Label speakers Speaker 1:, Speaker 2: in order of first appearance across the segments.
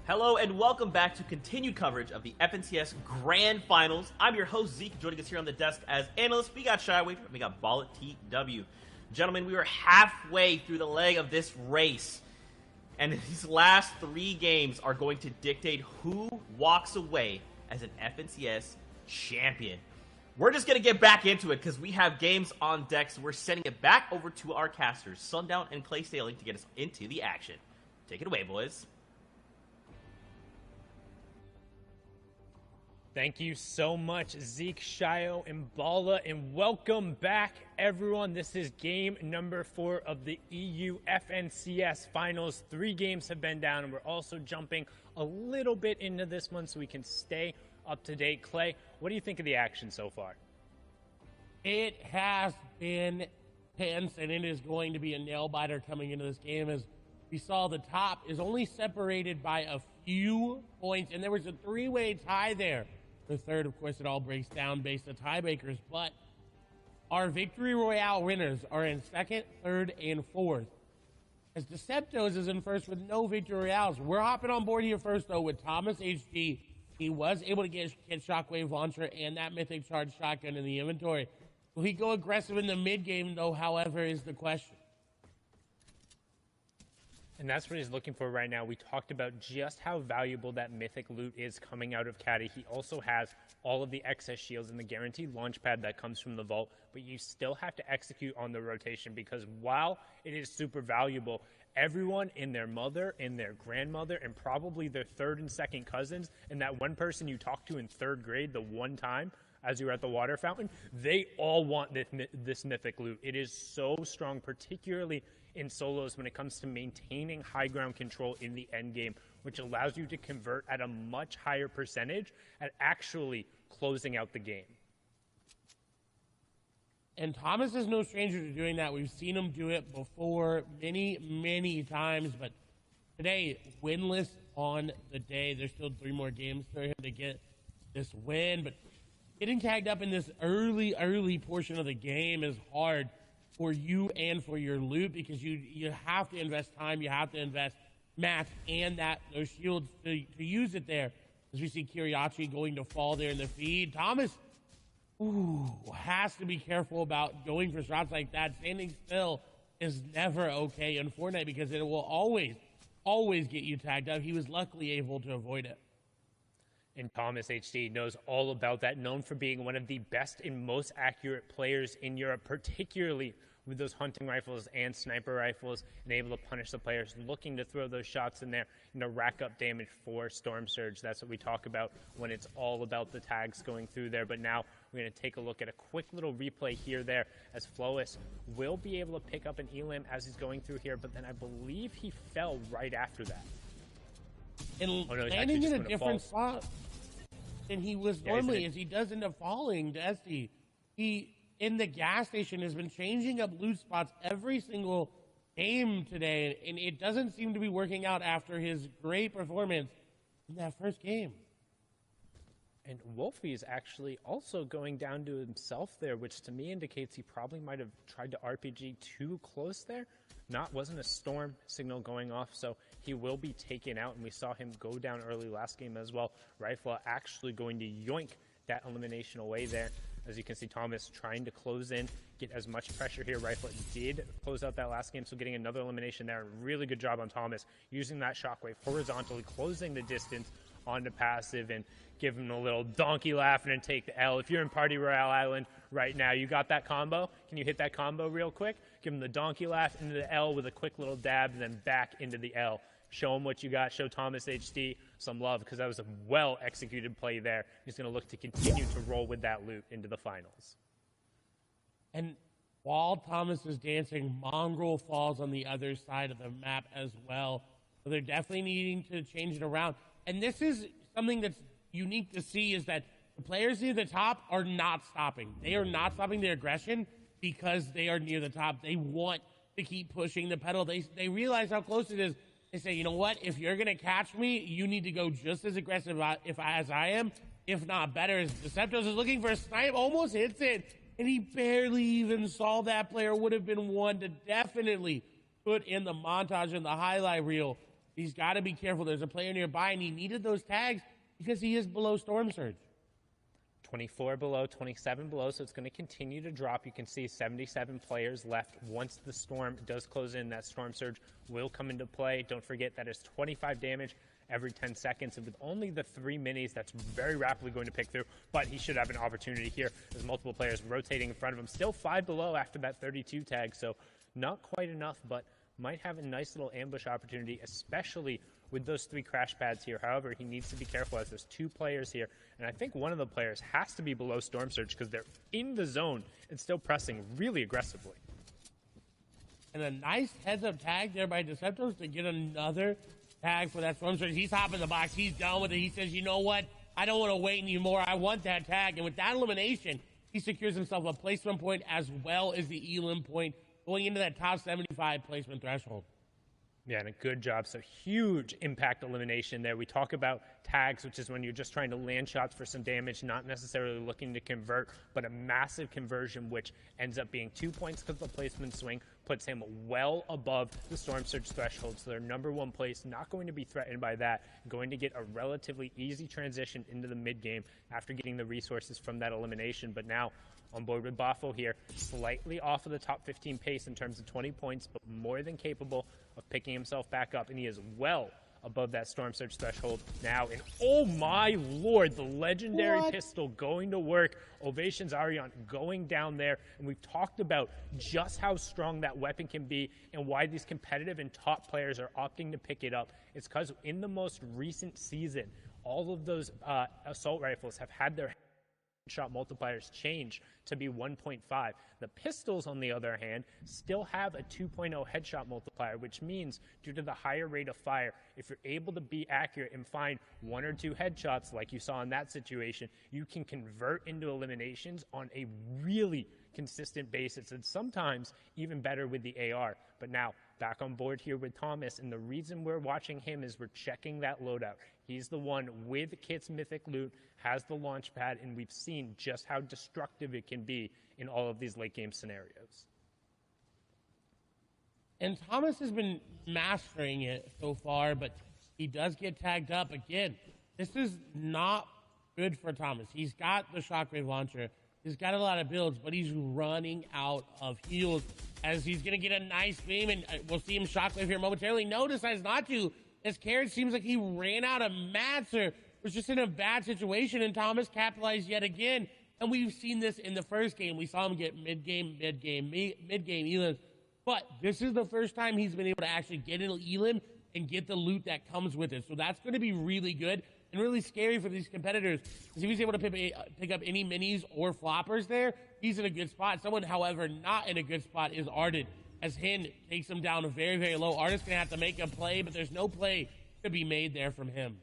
Speaker 1: Hello and welcome back to continued coverage of the FNCS Grand Finals. I'm your host Zeke, joining us here on the desk as analyst. We got Shyway, we got Ball at TW. Gentlemen, we are halfway through the leg of this race, and these last three games are going to dictate who walks away as an FNCS champion. We're just going to get back into it because we have games on deck, so we're sending it back over to our casters, Sundown and Clay Sailing, to get us into the action. Take it away, boys.
Speaker 2: Thank you so much, Zeke, Shio, and Bala, and welcome back, everyone. This is game number 4 of the EU FNCS Finals. 3 games have been down, and we're also jumping a little bit into this one so we can stay up to date. Clay, what do you think of the action so far?
Speaker 3: It has been tense, and it is going to be a nail-biter coming into this game. As we saw, the top is only separated by a few points, and there was a 3-way tie there. The third, of course, it all breaks down based on tiebreakers, but our Victory Royale winners are in 2nd, 3rd, and 4th. As Deceptos is in 1st with no Victory Royales. We're hopping on board here first, though, with Thomas HD. He was able to get Shockwave Launcher and that Mythic Charge Shotgun in the inventory. Will he go aggressive in the mid-game, though, however, is the question.
Speaker 2: And that's what he's looking for right now. We talked about just how valuable that mythic loot is coming out of Caddy. He also has all of the excess shields and the guaranteed launch pad that comes from the vault, but you still have to execute on the rotation because while it is super valuable, everyone and their mother and their grandmother and probably their 3rd and 2nd cousins and that one person you talked to in 3rd grade the one time as you were at the water fountain, they all want this mythic loot. It is so strong, particularly in solos when it comes to maintaining high ground control in the end game, which allows you to convert at a much higher percentage at actually closing out the game.
Speaker 3: And Thomas is no stranger to doing that. We've seen him do it before many, many times, but today, winless on the day. There's still 3 more games for him to get this win, but getting tagged up in this early portion of the game is hard for you and for your loot because you have to invest time, you have to invest mats and those shields to use it there. As we see Kiriachi going to fall there in the feed. Thomas has to be careful about going for shots like that. Standing still is never okay in Fortnite because it will always get you tagged up. He was luckily able to avoid it.
Speaker 2: And Thomas HD knows all about that, known for being one of the best and most accurate players in Europe, particularly with those hunting rifles and sniper rifles, and able to punish the players looking to throw those shots in there and to rack up damage for Storm Surge. That's what we talk about when it's all about the tags going through there. But now we're going to take a look at a quick little replay here there as Flois will be able to pick up an elim as he's going through here, but then I believe he fell right after that.
Speaker 3: And landing in a different spot than he was normally, as he does end up falling to SD. He, in the gas station, has been changing up loot spots every single game today, and it doesn't seem to be working out after his great performance in that first game.
Speaker 2: And Wolfie is actually also going down to himself there, which to me indicates he probably might have tried to RPG too close there. Wasn't a storm signal going off, so he will be taken out, and we saw him go down early last game as well. Rifle actually going to yoink that elimination away there. As you can see, Thomas trying to close in, get as much pressure here. Rifle did close out that last game, so getting another elimination there. Really good job on Thomas, using that shockwave horizontally, closing the distance onto passive and give him a little donkey laugh and then take the L. If you're in Party Royale Island right now, you got that combo? Can you hit that combo real quick? Give him the donkey laugh into the L with a quick little dab and then back into the L. Show him what you got. Show Thomas HD some love because that was a well-executed play there. He's going to look to continue to roll with that loot into the finals.
Speaker 3: And while Thomas is dancing, Mongrel falls on the other side of the map as well. So they're definitely needing to change it around. And this is something that's unique to see is that the players near the top are not stopping. They are not stopping their aggression because they are near the top. They want to keep pushing the pedal. They realize how close it is. They say, you know what? If you're going to catch me, you need to go just as aggressive as I am, if not better. As Deceptos is looking for a snipe, almost hits it, and he barely even saw that player. Would have been one to definitely put in the montage and the highlight reel. He's got to be careful. There's a player nearby, and he needed those tags because he is below Storm Surge.
Speaker 2: 24 below, 27 below, so it's going to continue to drop. You can see 77 players left. Once the storm does close in, that Storm Surge will come into play. Don't forget that is 25 damage every 10 seconds, and with only the 3 minis, that's very rapidly going to pick through, but he should have an opportunity here. There's multiple players rotating in front of him. Still 5 below after that 32 tag, so not quite enough, but might have a nice little ambush opportunity, especially with those 3 crash pads here. However, he needs to be careful as there's 2 players here, and I think one of the players has to be below Storm Surge because they're in the zone and still pressing really aggressively.
Speaker 3: And a nice heads-up tag there by Deceptos to get another tag for that Storm Surge. He's hopping the box. He's done with it. He says, you know what? I don't want to wait anymore. I want that tag. And with that elimination, he secures himself a placement point as well as the elim point going into that top 75 placement threshold.
Speaker 2: Yeah, and a good job. So huge impact elimination there. We talk about tags, which is when you're just trying to land shots for some damage, not necessarily looking to convert, but a massive conversion, which ends up being 2 points because the placement swing puts him well above the Storm Surge threshold. So their number 1 place, not going to be threatened by that, going to get a relatively easy transition into the mid game after getting the resources from that elimination. But now on board with Bafo here, slightly off of the top 15 pace in terms of 20 points, but more than capable of picking himself back up, and he is well above that Storm Surge threshold now. And oh my lord, the legendary pistol going to work. Ovations Arion going down there, and we've talked about just how strong that weapon can be and why these competitive and top players are opting to pick it up. It's because in the most recent season, all of those assault rifles have had their shot multipliers change to be 1.5. The pistols, on the other hand, still have a 2.0 headshot multiplier, which means due to the higher rate of fire, if you're able to be accurate and find 1 or 2 headshots like you saw in that situation, you can convert into eliminations on a really consistent basis, and sometimes even better with the AR. But now back on board here with Thomas, and the reason we're watching him is we're checking that loadout. He's the one with Kit's mythic loot, has the launch pad, and we've seen just how destructive it can be in all of these late game scenarios.
Speaker 3: And Thomas has been mastering it so far, but he does get tagged up again. This is not good for Thomas. He's got the shockwave launcher. He's got a lot of builds, but he's running out of heals as he's going to get a nice beam, and we'll see him shockwave here momentarily. No, decides not to. As Carrot seems like he ran out of mats or was just in a bad situation, and Thomas capitalized yet again. And we've seen this in the first game. We saw him get mid-game elims. But this is the first time he's been able to actually get an elim and get the loot that comes with it. So that's going to be really good and really scary for these competitors. Because if he's able to pick up any minis or floppers there, he's in a good spot. Someone, however, not in a good spot is Ardent, as Hin takes him down very, very low. Ardent's going to have to make a play, but there's no play to be made there from him.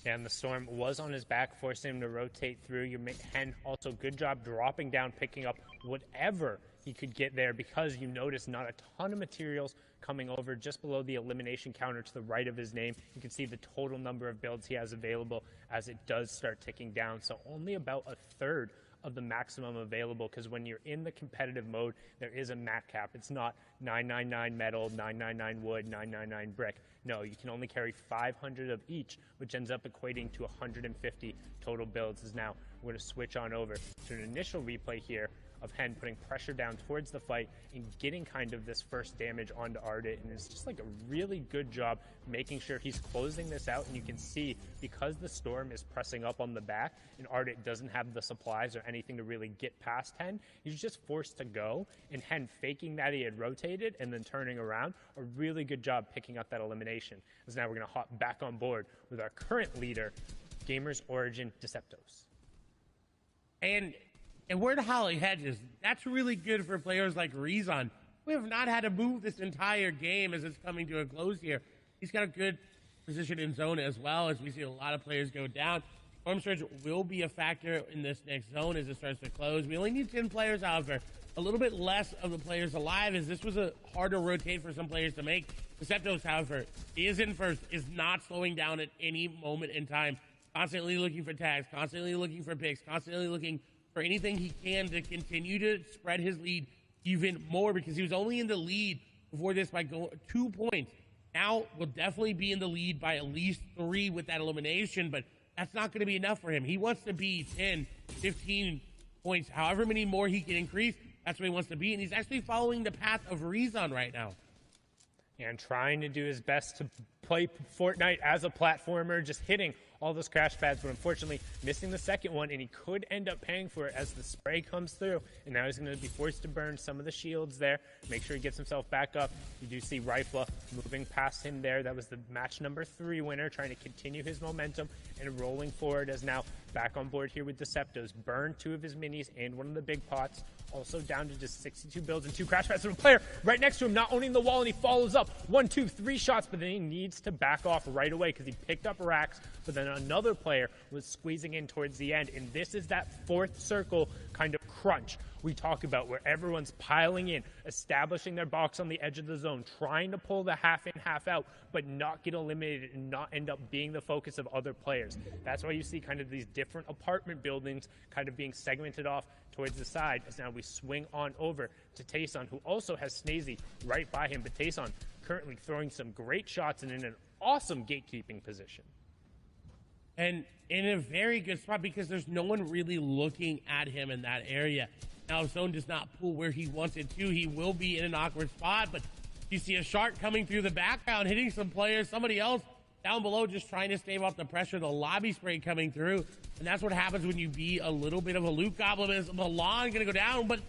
Speaker 2: And the Storm was on his back, forcing him to rotate through. Your Hen also good job dropping down, picking up whatever he could get there, because you notice not a ton of materials coming over just below the elimination counter to the right of his name. You can see the total number of builds he has available as it does start ticking down. So only about a third of the maximum available, because when you're in the competitive mode, there is a mat cap. It's not 999 metal, 999 wood, 999 brick. No, you can only carry 500 of each, which ends up equating to 150 total builds. Is now we're going to switch on over to an initial replay here of Hen putting pressure down towards the fight and getting kind of this first damage onto Ardent, and it's just like a really good job making sure he's closing this out. And you can see, because the Storm is pressing up on the back and Ardent doesn't have the supplies or anything to really get past Hen, he's just forced to go, and Hen faking that he had rotated and then turning around, a really good job picking up that elimination. As now we're going to hop back on board with our current leader, Gamers Origin Deceptos.
Speaker 3: And we're to Holly Hedges. That's really good for players like Rezon. We have not had to move this entire game as it's coming to a close here. He's got a good position in zone as well, as we see a lot of players go down. Storm Surge will be a factor in this next zone as it starts to close. We only need 10 players, however. A little bit less of the players alive, as this was a harder rotate for some players to make. Deceptos, however, is in first, is not slowing down at any moment in time. Constantly looking for tags, constantly looking for picks, constantly looking for anything he can to continue to spread his lead even more, because he was only in the lead before this by 2 points. Now will definitely be in the lead by at least 3 with that elimination, but that's not going to be enough for him. He wants to be 10, 15 points, however many more he can increase. That's where he wants to be, and he's actually following the path of Rezon right now.
Speaker 2: And trying to do his best to play Fortnite as a platformer, just hitting all those crash pads, but unfortunately missing the second one, and he could end up paying for it as the spray comes through, and now he's going to be forced to burn some of the shields there, make sure he gets himself back up. You do see Rifla moving past him there. That was the match number 3 winner, trying to continue his momentum and rolling forward as now back on board here with Deceptos. Burned 2 of his minis and one of the big pots. Also down to just 62 builds and 2 crash pads from a player right next to him, not owning the wall, and he follows up 1, 2, 3 shots, but then he needs to back off right away because he picked up racks, but then another player was squeezing in towards the end, and this is that 4th circle kind of crunch we talk about where everyone's piling in, establishing their box on the edge of the zone, trying to pull the half in, half out, but not get eliminated and not end up being the focus of other players. That's why you see kind of these different apartment buildings kind of being segmented off towards the side, as now we swing on over to Tayson, who also has Snazy right by him, but Tayson currently throwing some great shots and in an awesome gatekeeping position.
Speaker 3: And in a very good spot because there's no one really looking at him in that area. Now, if Zone does not pull where he wants it to, he will be in an awkward spot, but you see a shark coming through the background, hitting some players, somebody else down below just trying to stave off the pressure, the lobby spray coming through, and that's what happens when you be a little bit of a loot goblin. Is Milan going to go down, but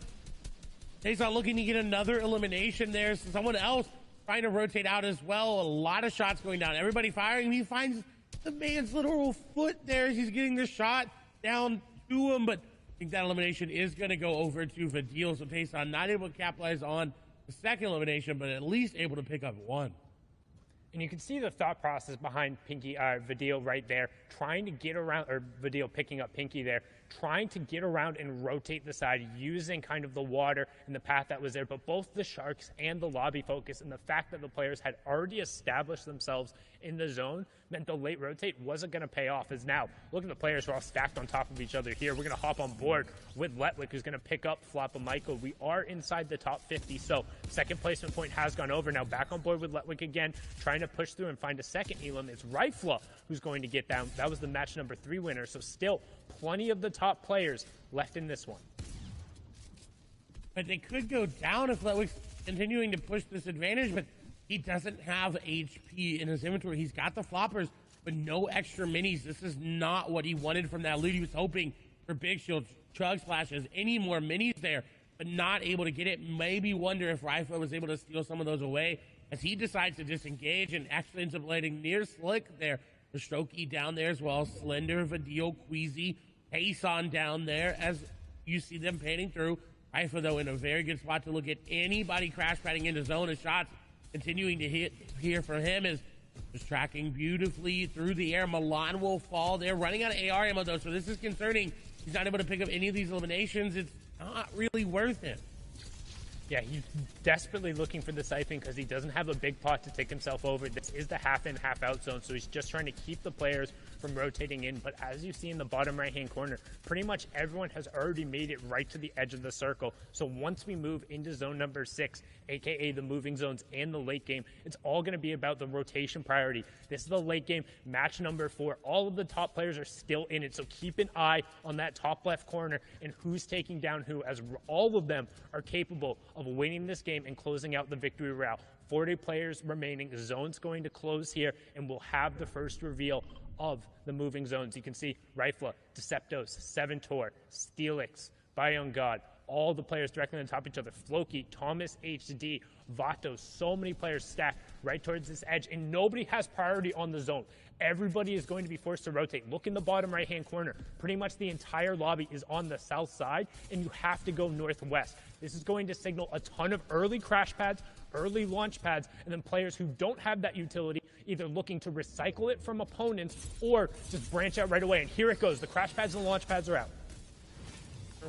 Speaker 3: Tayson looking to get another elimination there, so someone else trying to rotate out as well. A lot of shots going down, everybody firing. He finds the man's literal foot there as he's getting the shot down to him, but I think that elimination is going to go over to Vidil, so Tayson not able to capitalize on the second elimination, but at least able to pick up 1.
Speaker 2: And you can see the thought process behind Vidil right there, trying to get around, or Vidil picking up Pinky there, trying to get around and rotate the side using kind of the water and the path that was there. But both the Sharks and the lobby focus and the fact that the players had already established themselves in the zone meant the late rotate wasn't going to pay off. As now, look at the players who are all stacked on top of each other here. We're going to hop on board with Letwick, who's going to pick up Floppa Michael. We are inside the top 50, so second placement point has gone over. Now back on board with Letwick again, trying to push through and find a second Elam. It's Rifla who's going to get down. That was the match number 3 winner, so still plenty of the top players left in this one.
Speaker 3: But they could go down if Letwick's continuing to push this advantage, but he doesn't have HP in his inventory. He's got the floppers, but no extra minis. This is not what he wanted from that loot. He was hoping for big shields, chug splashes, any more minis there, but not able to get it. Maybe wonder if Rifla was able to steal some of those away as he decides to disengage and actually ends up landing near Slick there. Strokey down there as well. Slender, Vidil, Queasy, Tayson down there as you see them panning through. Rifla, though, in a very good spot to look at anybody crash padding into zone. As shots continuing to hit here for him is just tracking beautifully through the air. Milan will fall. They're running out of AR ammo, though, so this is concerning. He's not able to pick up any of these eliminations. It's not really worth it.
Speaker 2: Yeah, he's desperately looking for the siphon because he doesn't have a big pot to take himself over. This is the half in, half out zone, so he's just trying to keep the players from rotating in. But as you see in the bottom right-hand corner, pretty much everyone has already made it right to the edge of the circle. So once we move into zone number 6, aka the moving zones and the late game, it's all going to be about the rotation priority. This is the late game, match number 4. All of the top players are still in it, so keep an eye on that top left corner and who's taking down who, as all of them are capable of winning this game and closing out the victory route. 40 players remaining. Zone's going to close here, and we'll have the first reveal of the moving zones. You can see Rifla, Deceptos, Seventor, Steelix, Bion God, all the players directly on top of each other. Floki, Thomas HD, Vato, so many players stacked right towards this edge, and nobody has priority on the zone. Everybody is going to be forced to rotate. Look in the bottom right-hand corner. Pretty much the entire lobby is on the south side, and you have to go northwest. This is going to signal a ton of early crash pads, early launch pads, and then players who don't have that utility either looking to recycle it from opponents or just branch out right away. And here it goes. The crash pads and the launch pads are out.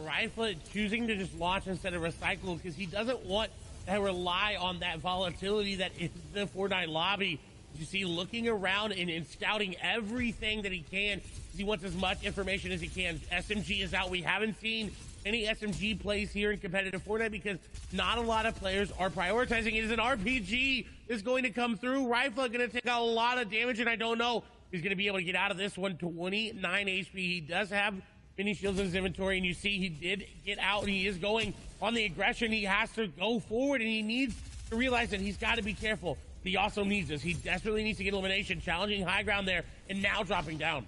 Speaker 3: Rifla choosing to just launch instead of recycle because he doesn't want to rely on that volatility that is the Fortnite lobby. You see, looking around and scouting everything that he can. He wants as much information as he can. SMG is out. We haven't seen any SMG plays here in competitive Fortnite because not a lot of players are prioritizing it. As an RPG is going to come through. Rifla going to take a lot of damage, and I don't know if he's going to be able to get out of this one. 29 HP. He does have mini shields in his inventory, and you see he did get out, and he is going on the aggression. He has to go forward, and he needs to realize that he's got to be careful. He also needs this. He desperately needs to get elimination, challenging high ground there, and now dropping down.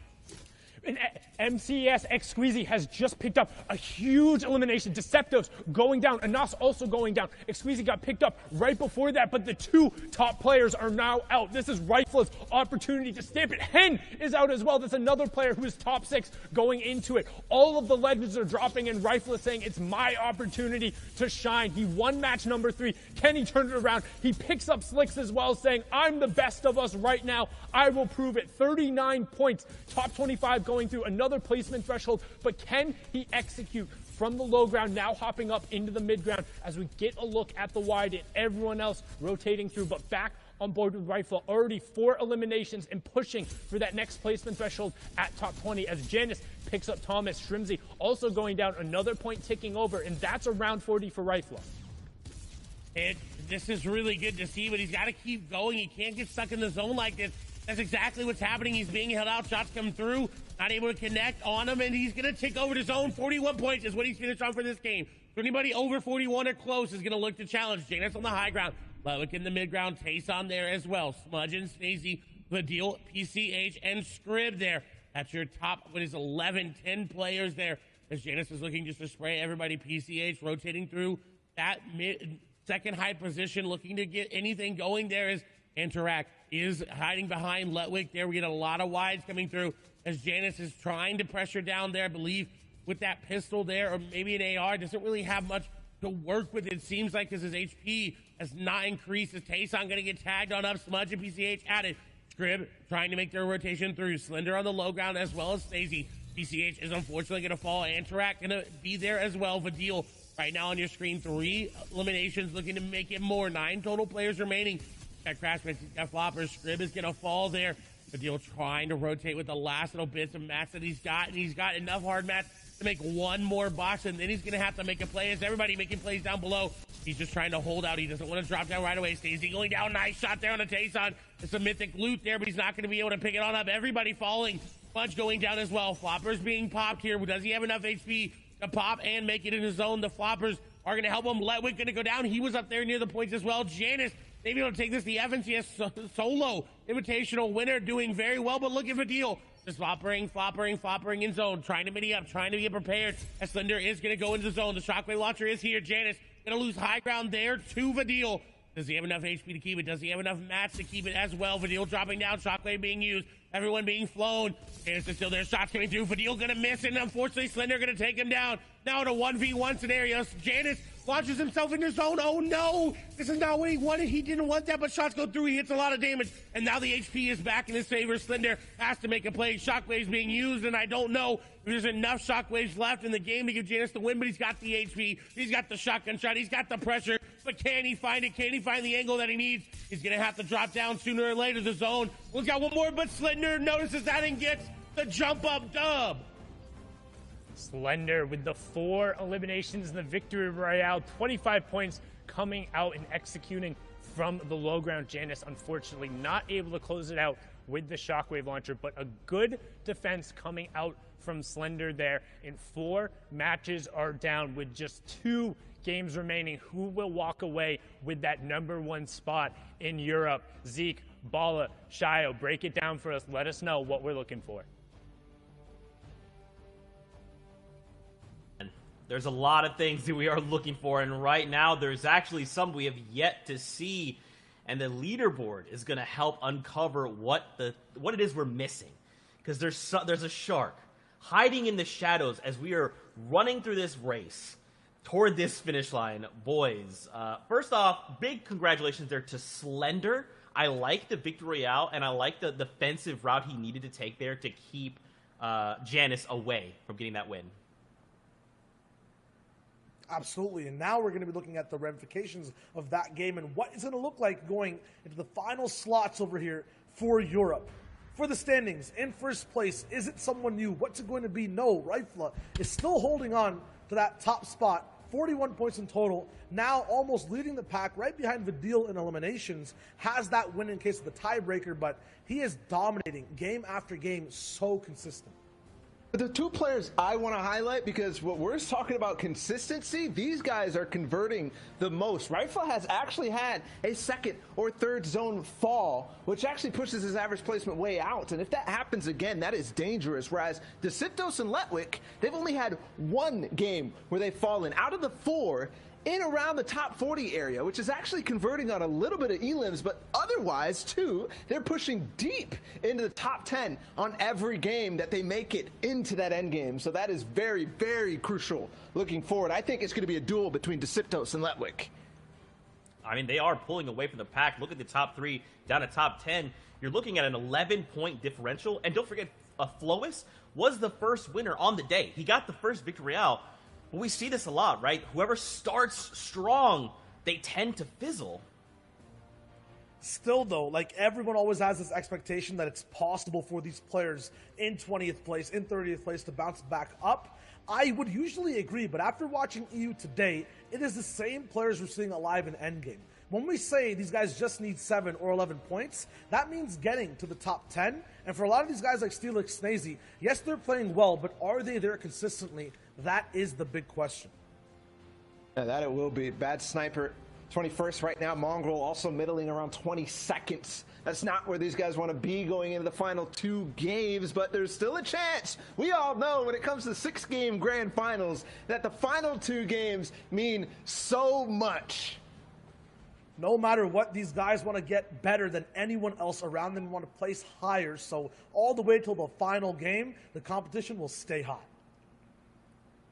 Speaker 2: And MCES Xx-hero-rami has just picked up a huge elimination. Deceptive's going down. Anas also going down. Xx-hero-rami got picked up right before that, but the two top players are now out. This is Rifle's opportunity to stamp it. Hen is out as well. That's another player who is top 6 going into it. All of the legends are dropping, and Rifle is saying, it's my opportunity to shine. He won match number 3. Can he turn it around? He picks up Slicks as well, saying, I'm the best of us right now. I will prove it. 39 points. Top 25 going through another placement threshold, but can he execute from the low ground, now hopping up into the mid ground as we get a look at the wide and everyone else rotating through, but back on board with Rifle. Already 4 eliminations and pushing for that next placement threshold at top 20 as Janice picks up Thomas. Shrimzy also going down, another point ticking over, and that's around 40 for Rifle.
Speaker 3: This is really good to see, but he's got to keep going. He can't get stuck in the zone like this. That's exactly what's happening. He's being held out. Shots come through. Not able to connect on him, and he's going to tick over the zone. 41 points is what he's finished on for this game. So anybody over 41 or close is going to look to challenge. Janus on the high ground. Ludwig in the mid ground. Tayson there as well. Smudge and Stacey, Vadil, PCH, and Scrib there. That's your top, 11, 10 players there. As Janus is looking just to spray everybody. PCH rotating through that second high position, looking to get anything going there is Interact is hiding behind Ludwig there. We get a lot of wides coming through as Janice is trying to pressure down there. I believe with that pistol there, or maybe an AR, doesn't really have much to work with, it seems like, because his HP has not increased. Is Tayson going to get tagged on up? Smudge and PCH added. Scrib trying to make their rotation through. Slender on the low ground as well as Stacey. PCH is unfortunately going to fall. Interact going to be there as well. Vadil right now on your screen. 3 eliminations, looking to make it more. 9 total players remaining. Got Crashman, got Floppers. Scrib is going to fall there. Vadil trying to rotate with the last little bits of mats that he's got, and he's got enough hard mats to make one more box, and then he's going to have to make a play. As everybody making plays down below, he's just trying to hold out. He doesn't want to drop down right away. Stays going down. Nice shot there on the Tayson. It's a mythic loot there, but he's not going to be able to pick it on up. Everybody falling. Bunch going down as well. Floppers being popped here. Does he have enough HP to pop and make it in his zone? The Floppers are going to help him. Ludwig going to go down. He was up there near the points as well. Janice maybe able to take this. The FNCS solo invitational winner doing very well, but looking for deal. Just floppering in zone, trying to mini up, trying to get prepared. As Slender is going to go into the zone. The shockwave launcher is here. Janice going to lose high ground there to Vadil. Does he have enough HP to keep it? Does he have enough mats to keep it as well? Vadil dropping down, shockwave being used. Everyone being flown. Janice is still there. Shots coming through. Vadil going to miss, and unfortunately Slender going to take him down. Now in a 1v1 scenario. Janice launches himself into zone. Oh no! This is not what he wanted. He didn't want that, but shots go through. He hits a lot of damage, and now the HP is back in his favor. Slender has to make a play. Shockwaves being used, and I don't know if there's enough shockwaves left in the game to give Janus the win, but he's got the HP. He's got the shotgun shot. He's got the pressure, but can he find it? Can he find the angle that he needs? He's going to have to drop down sooner or later. The zone. We've got one more, but Slender notices that and gets the jump up dub.
Speaker 2: Slender with the 4 eliminations in the victory royale, 25 points coming out and executing from the low ground. Janice unfortunately not able to close it out with the shockwave launcher, but a good defense coming out from Slender there. And 4 matches are down with just 2 games remaining. Who will walk away with that #1 spot in Europe? Zeke, Bala, Shio, break it down for us. Let us know what we're looking for.
Speaker 1: There's a lot of things that we are looking for, and right now there's actually some we have yet to see, and the leaderboard is going to help uncover what it is we're missing, because there's a shark hiding in the shadows as we are running through this race toward this finish line. Boys, first off, big congratulations there to Slender. I like the victory royale, and I like the defensive route he needed to take there to keep Janice away from getting that win.
Speaker 4: Absolutely, and now we're going to be looking at the ramifications of that game and what it's going to look like going into the final slots over here for Europe. For the standings, in first place, is it someone new? What's it going to be? No, Rifla is still holding on to that top spot, 41 points in total, now almost leading the pack, right behind Vadil in eliminations, has that win in case of the tiebreaker, but he is dominating game after game, so consistent.
Speaker 5: But the two players I want to highlight, because what we're talking about consistency, these guys are converting the most. Rifle has actually had a second or third zone fall, which actually pushes his average placement way out. And if that happens again, that is dangerous. Whereas Deceptos and Letwick, they've only had one game where they've fallen out of the 4 in around the top 40 area, which is actually converting on a little bit of elims, but otherwise, too, they're pushing deep into the top 10 on every game that they make it into that end game. So that is very, very crucial looking forward. I think it's going to be a duel between Deceptos and Letwick.
Speaker 1: I mean, they are pulling away from the pack. Look at the top 3 down to top 10. You're looking at an 11-point differential. And don't forget, Flois was the first winner on the day. He got the first victory out. But we see this a lot, right? Whoever starts strong, they tend to fizzle.
Speaker 4: Still, though, like, everyone always has this expectation that it's possible for these players in 20th place, in 30th place to bounce back up. I would usually agree, but after watching EU today, it is the same players we're seeing alive in Endgame. When we say these guys just need 7 or 11 points, that means getting to the top 10. And for a lot of these guys like Steelix, Snazy, yes, they're playing well, but are they there consistently? That is the big question.
Speaker 5: Yeah, that it will be. Bad Sniper, 21st right now. Mongrel also middling around 22nd. That's not where these guys want to be going into the final 2 games, but there's still a chance. We all know when it comes to 6-game grand finals that the final 2 games mean so much.
Speaker 4: No matter what, these guys want to get better than anyone else around them, want to place higher. So all the way till the final game, the competition will stay hot.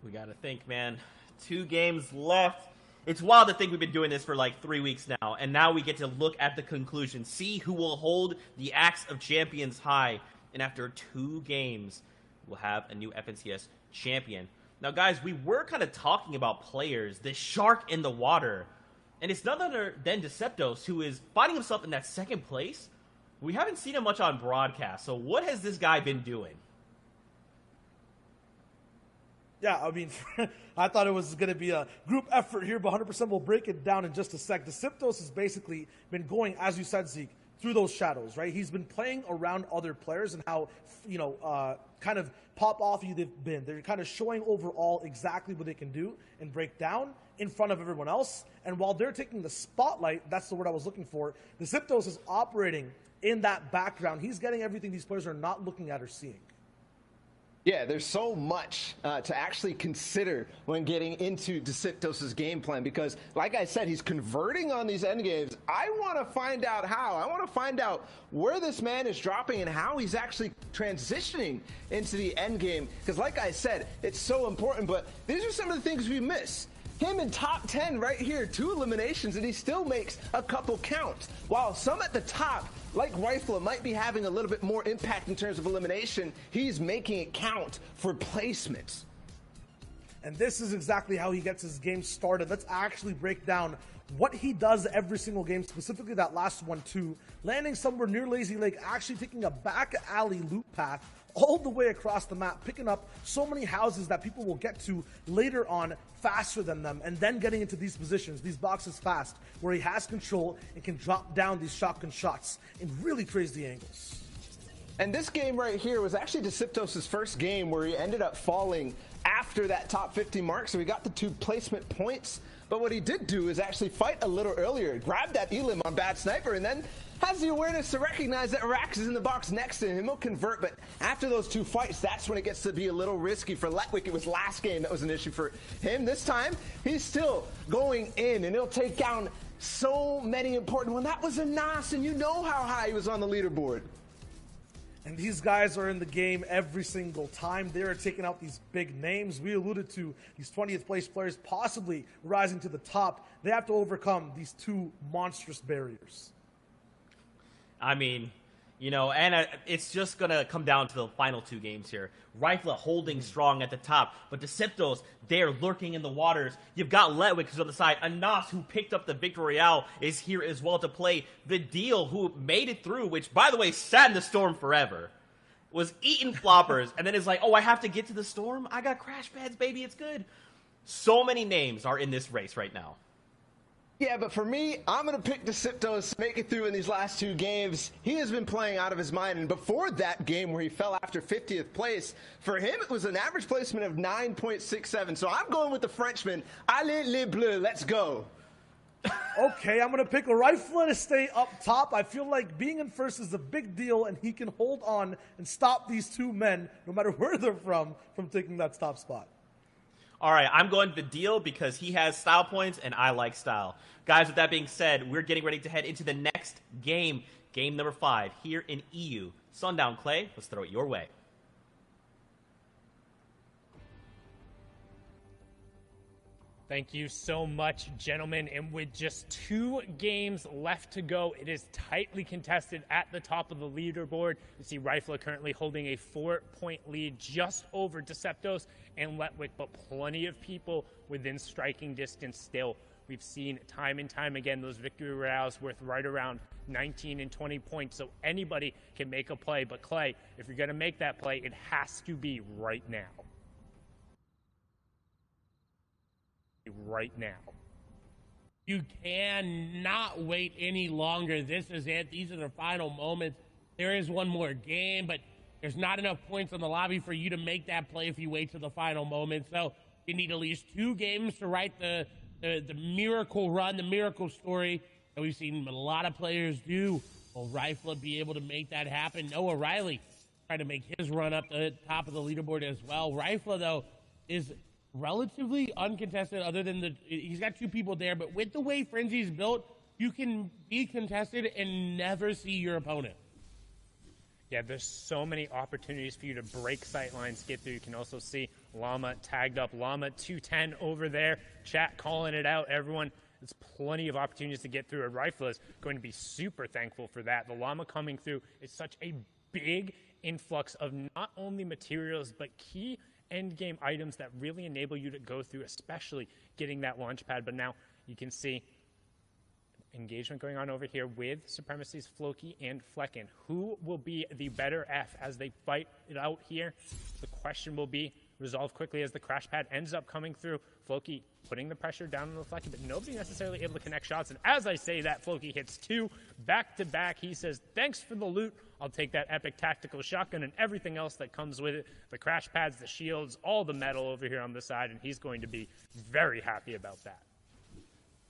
Speaker 1: We got to think, man. 2 games left. It's wild to think we've been doing this for like 3 weeks now, and now we get to look at the conclusion, see who will hold the Axe of Champions high, and after 2 games, we'll have a new FNCS champion. Now, guys, we were kind of talking about players, the shark in the water, and it's none other than Deceptos, who is finding himself in that 2nd place. We haven't seen him much on broadcast, so what has this guy been doing?
Speaker 4: Yeah, I mean, I thought it was going to be a group effort here, but 100% we'll break it down in just a sec. Deceptos has basically been going, as you said, Zeke, through those shadows, right? He's been playing around other players and how, kind of pop-offy they've been. They're kind of showing overall exactly what they can do and break down in front of everyone else. And while they're taking the spotlight, that's the word I was looking for, Deceptos is operating in that background. He's getting everything these players are not looking at or seeing.
Speaker 5: Yeah, there's so much to actually consider when getting into Deceptos' game plan because, like I said, he's converting on these end games. I want to find out how. I want to find out where this man is dropping and how he's actually transitioning into the end game because, like I said, it's so important, but these are some of the things we miss. Him in top 10 right here, 2 eliminations, and he still makes a couple count. While some at the top, like Rifle, might be having a little bit more impact in terms of elimination, he's making it count for placements.
Speaker 4: And this is exactly how he gets his game started. Let's actually break down what he does every single game, specifically that last one too. Landing somewhere near Lazy Lake, actually taking a back alley loop path all the way across the map, picking up so many houses that people will get to later on faster than them, and then getting into these positions, these boxes fast, where he has control and can drop down these shotgun shots in really crazy angles.
Speaker 5: And this game right here was actually Deceptos' first game where he ended up falling after that top 50 mark, so he got the 2 placement points. But what he did do is actually fight a little earlier, grab that elim on Bad Sniper, and then has the awareness to recognize that Rax is in the box next to him. He'll convert, but after those 2 fights, that's when it gets to be a little risky for Letwick. It was last game that was an issue for him. This time, he's still going in, and he'll take down so many important ones. That was a Nas, and you know how high he was on the leaderboard.
Speaker 4: And these guys are in the game every single time. They're taking out these big names. We alluded to these 20th place players possibly rising to the top. They have to overcome these 2 monstrous barriers.
Speaker 1: I mean, and it's just going to come down to the final 2 games here. Rifle holding strong at the top, but Deceptos, they're lurking in the waters. You've got Letwick, who's on the side. Anas, who picked up the Victory Royale, is here as well to play. The Deal, who made it through, which, by the way, sat in the storm forever, was eating floppers, and then is like, oh, I have to get to the storm? I got crash pads, baby, it's good. So many names are in this race right now.
Speaker 5: Yeah, but for me, I'm going to pick Deceptos to make it through in these last 2 games. He has been playing out of his mind, and before that game where he fell after 50th place, for him it was an average placement of 9.67. So I'm going with the Frenchman. Allez les Bleus, let's go.
Speaker 4: Okay, I'm going to pick a Rifle to stay up top. I feel like being in first is a big deal, and he can hold on and stop these 2 men, no matter where they're from taking that top spot.
Speaker 1: All right, I'm going the deal because he has style points and I like style. Guys, with that being said, we're getting ready to head into the next game, game number 5 here in EU. Sundown Clay, let's throw it your way.
Speaker 2: Thank you so much, gentlemen. And with just 2 games left to go, it is tightly contested at the top of the leaderboard. You see Rifle currently holding a 4-point lead just over Deceptos and Letwick, but plenty of people within striking distance still. We've seen time and time again those victory royales worth right around 19 and 20 points, so anybody can make a play. But Clay, if you're going to make that play, it has to be right now. Right now.
Speaker 3: You cannot wait any longer. This is it. These are the final moments. There is one more game, but there's not enough points on the lobby for you to make that play if you wait to the final moment. So you need at least 2 games to write the miracle run, the miracle story that we've seen a lot of players do. Will Rifle be able to make that happen? Noah Riley trying to make his run up the top of the leaderboard as well. Rifle, though, is relatively uncontested other than he's got 2 people there, but with the way Frenzy's built, you can be contested and never see your opponent.
Speaker 2: Yeah, there's so many opportunities for you to break sight lines, get through. You can also see Llama tagged up. Llama 210 over there. Chat calling it out. Everyone, there's plenty of opportunities to get through. And Rifle is going to be super thankful for that. The Llama coming through is such a big influx of not only materials, but key end game items that really enable you to go through, especially getting that launch pad. But now you can see engagement going on over here with Supremacy's Floki and Flecken. Who will be the better F as they fight it out here? The question will be resolved quickly as the crash pad ends up coming through. Floki putting the pressure down on the Flecky, but nobody necessarily able to connect shots. And as I say that, Floki hits 2 back-to-back. He says, thanks for the loot. I'll take that epic tactical shotgun and everything else that comes with it. The crash pads, the shields, all the metal over here on the side, and he's going to be very happy about that.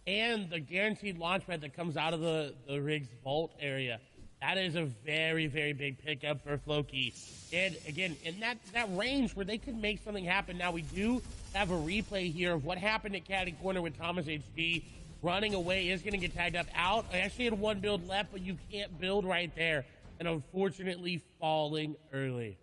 Speaker 3: And the guaranteed launch pad that comes out of the rig's vault area. That is a very, very big pickup for Floki. And again, in that range where they could make something happen. Now we do have a replay here of what happened at Caddy Corner with Thomas HD. Running away is going to get tagged up out. I actually had 1 build left, but you can't build right there. And unfortunately falling early.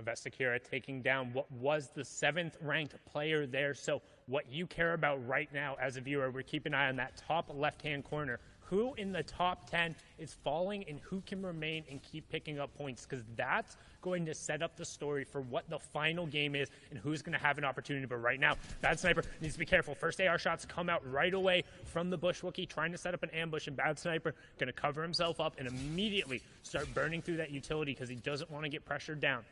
Speaker 2: Vestakira taking down what was the 7th ranked player there. So what you care about right now as a viewer, we're keeping an eye on that top left-hand corner. Who in the top 10 is falling and who can remain and keep picking up points, because that's going to set up the story for what the final game is and who's going to have an opportunity. But right now, Bad Sniper needs to be careful. First AR shots come out right away from the Bush Wookiee, trying to set up an ambush, and Bad Sniper going to cover himself up and immediately start burning through that utility because he doesn't want to get pressured down.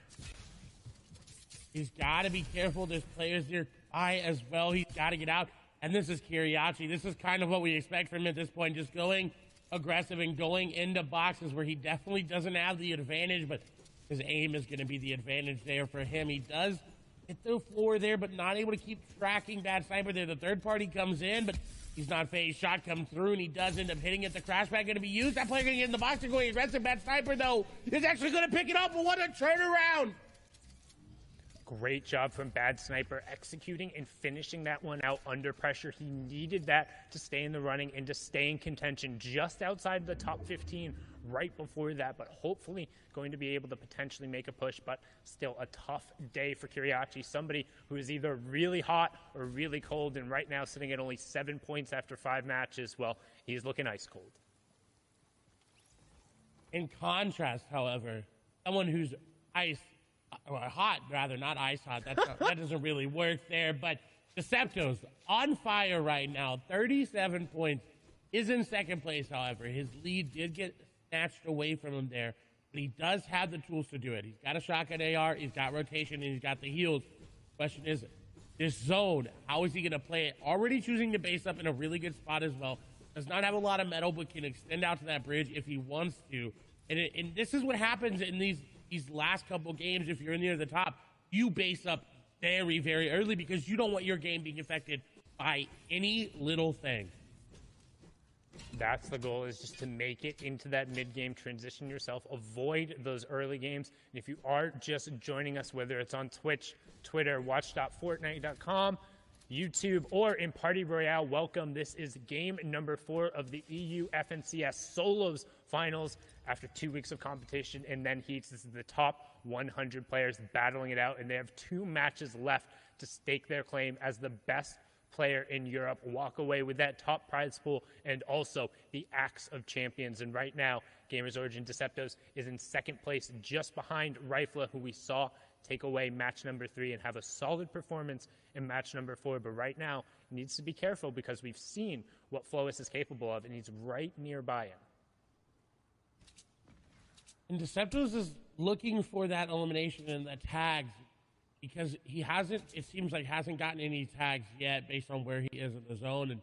Speaker 3: He's got to be careful. There's players nearby as well. He's got to get out. And this is Kiriachi. This is kind of what we expect from him at this point, just going aggressive and going into boxes where he definitely doesn't have the advantage, but his aim is going to be the advantage there for him. He does hit the floor there, but not able to keep tracking Bad Sniper there. The third party comes in, but he's not phased. Shot comes through, and he does end up hitting it. The crash pad going to be used. That player going to get in the box. They're going aggressive. Bad Sniper, though, is actually going to pick it up, but what a turnaround!
Speaker 2: Great job from Bad Sniper executing and finishing that one out under pressure. He needed that to stay in the running and to stay in contention just outside the top 15 right before that, but hopefully going to be able to potentially make a push. But still a tough day for Kiriachi, somebody who is either really hot or really cold, and right now sitting at only 7 points after 5 matches. Well, he's looking ice cold.
Speaker 3: In contrast, however, someone who's hot, rather, not ice hot. That doesn't really work there. But Deceptos on fire right now. 37 points. Is in second place, however. His lead did get snatched away from him there. But he does have the tools to do it. He's got a shotgun AR, he's got rotation, and he's got the heals. Question is, this zone. How is he going to play it? Already choosing to base up in a really good spot as well. Does not have a lot of metal, but can extend out to that bridge if he wants to. And this is what happens in these last couple games. If you're near the top, you base up very, very early because you don't want your game being affected by any little thing.
Speaker 2: That's the goal, is just to make it into that mid-game, transition yourself, avoid those early games. And if you are just joining us, whether it's on Twitch, Twitter, watch.fortnite.com, YouTube, or in Party Royale, welcome. This is game number 4 of the EU FNCS Solos Finals after 2 weeks of competition and then heats. This is the top 100 players battling it out, and they have 2 matches left to stake their claim as the best player in Europe, walk away with that top prize pool and also the Axe of Champions. And right now, Gamers Origin Deceptos is in second place, just behind Rifla, who we saw take away match number 3 and have a solid performance in match number 4. But right now, he needs to be careful because we've seen what Flois is capable of, and he's right nearby him.
Speaker 3: And Deceptos is looking for that elimination and the tags because he hasn't, it seems like, hasn't gotten any tags yet based on where he is in the zone. And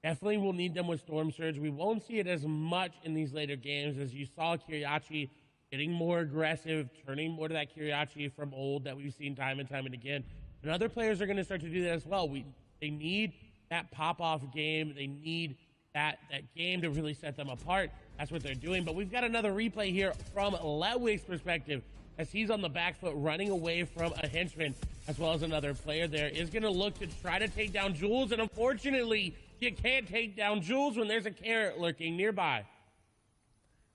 Speaker 3: definitely will need them with Storm Surge. We won't see it as much in these later games as you saw Kiriachi getting more aggressive, turning more to that Kiriachi from old that we've seen time and time and again. And other players are going to start to do that as well. They need that pop-off game. They need that game to really set them apart. That's what they're doing. But we've got another replay here from Ledwig's perspective as he's on the back foot running away from a henchman as well as another player there. Is going to look to try to take down Jules, and unfortunately, you can't take down Jules when there's a Carrot lurking nearby.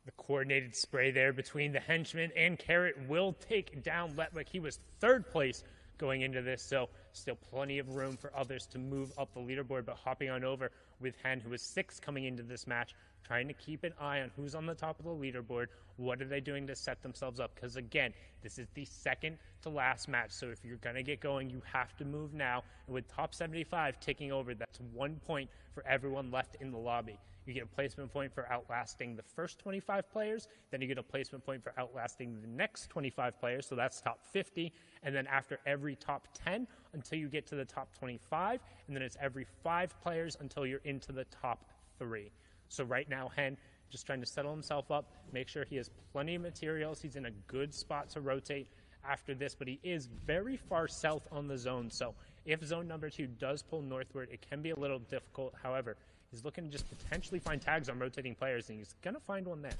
Speaker 2: The coordinated spray there between the henchman and Carrot will take down Letwick. He was third place going into this, so still plenty of room for others to move up the leaderboard, but hopping on over with Hen, who was 6th coming into this match, trying to keep an eye on who's on the top of the leaderboard. What are they doing to set themselves up? Because again, this is the second to last match, so if you're going to get going, you have to move now. And with top 75 ticking over, that's 1 point for everyone left in the lobby. You get a placement point for outlasting the first 25 players, then you get a placement point for outlasting the next 25 players, so that's top 50, and then after every top 10 until you get to the top 25, and then it's every 5 players until you're into the top 3. So right now, Hen just trying to settle himself up, make sure he has plenty of materials. He's in a good spot to rotate after this, but he is very far south on the zone, so if zone number 2 does pull northward, it can be a little difficult. However, he's looking to just potentially find tags on rotating players, and he's going to find one there.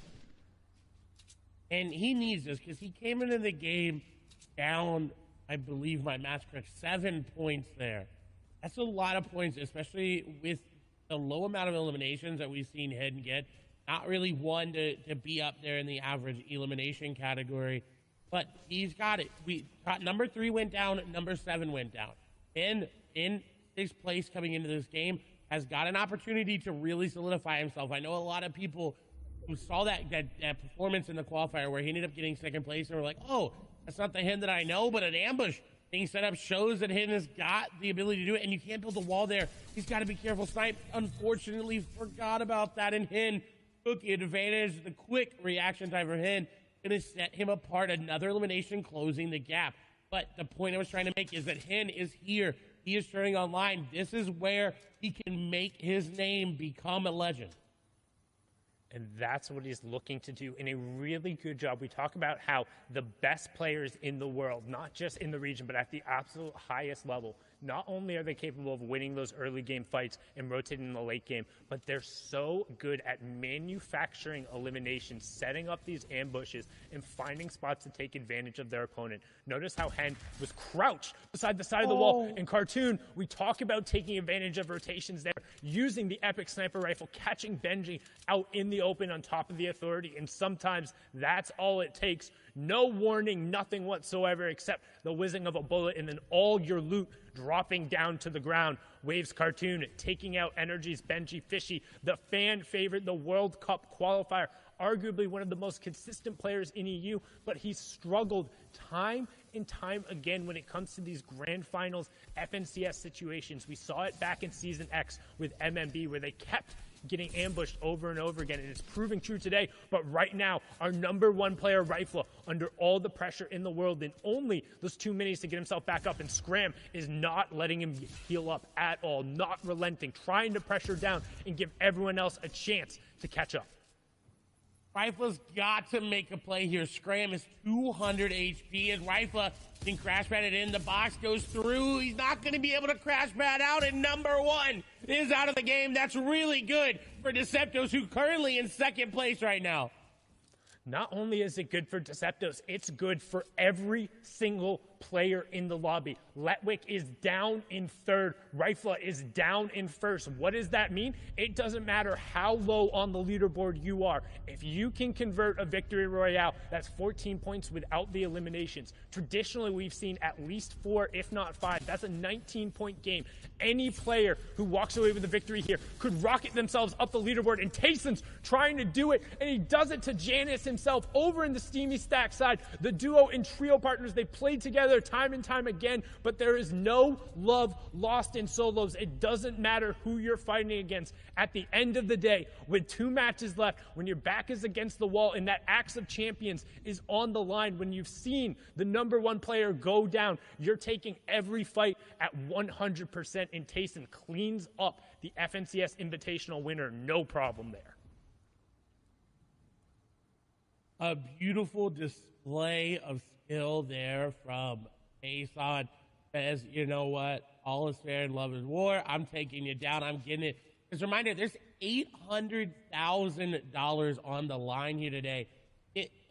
Speaker 3: And he needs this because he came into the game down, I believe my math's correct, 7 points there. That's a lot of points, especially with the low amount of eliminations that we've seen Hen get. Not really one to be up there in the average elimination category, but he's got it. We got number 3 went down, number 7 went down. And in 6th place coming into this game, has got an opportunity to really solidify himself. I know a lot of people who saw that performance in the qualifier where he ended up getting 2nd place and were like, oh, that's not the Hen that I know, but an ambush being set up shows that Hen has got the ability to do it, and you can't build a wall there. He's got to be careful. Snipe, unfortunately, forgot about that, and Hen took advantage. The quick reaction time for Hen going to set him apart. Another elimination closing the gap. But the point I was trying to make is that Hen is here. He is turning online. This is where he can make his name become a legend.
Speaker 2: And that's what he's looking to do in a really good job. We talk about how the best players in the world, not just in the region, but at the absolute highest level, not only are they capable of winning those early game fights and rotating in the late game, but they're so good at manufacturing eliminations, setting up these ambushes, and finding spots to take advantage of their opponent. Notice how Hen was crouched beside the side of the wall. In Cartoon, we talk about taking advantage of rotations there, using the epic sniper rifle, catching Benji out in the open on top of the Authority, and sometimes that's all it takes. No warning, nothing whatsoever except the whizzing of a bullet and then all your loot dropping down to the ground. Waves Cartoon taking out Energy's Benji Fishy, the fan favorite, the World Cup qualifier, arguably one of the most consistent players in EU, but he's struggled time and time again when it comes to these grand finals FNCS situations. We saw it back in Season X with MMB where they kept getting ambushed over and over again, and it's proving true today. But right now, our number one player, Rifle, under all the pressure in the world and only those 2 minis to get himself back up, and Scram is not letting him heal up at all, not relenting, trying to pressure down and give everyone else a chance to catch up.
Speaker 3: Rifle's got to make a play here. Scram is 200 HP, and Rifle can crash pad it in. The box goes through. He's not going to be able to crash pad out, and number one is out of the game. That's really good for Deceptos, who currently in second place right now.
Speaker 2: Not only is it good for Deceptos, it's good for every single player in the lobby. Letwick is down in third. Rifle is down in first. What does that mean? It doesn't matter how low on the leaderboard you are. If you can convert a victory royale, that's 14 points without the eliminations. Traditionally, we've seen at least 4, if not 5. That's a 19-point game. Any player who walks away with a victory here could rocket themselves up the leaderboard, and Tayson's trying to do it, and he does it to Janice himself over in the Steamy Stack side. The duo and trio partners, they played together time and time again, but there is no love lost in solos. It doesn't matter who you're fighting against. At the end of the day, with 2 matches left, when your back is against the wall and that Axe of Champions is on the line, when you've seen the number one player go down, you're taking every fight at 100%, and Tayson cleans up the FNCS Invitational winner. No problem there.
Speaker 3: A beautiful display of skill there from Tayson. Says, you know what? All is fair in love is war. I'm taking you down. I'm getting it. Just a reminder, there's $800,000 on the line here today.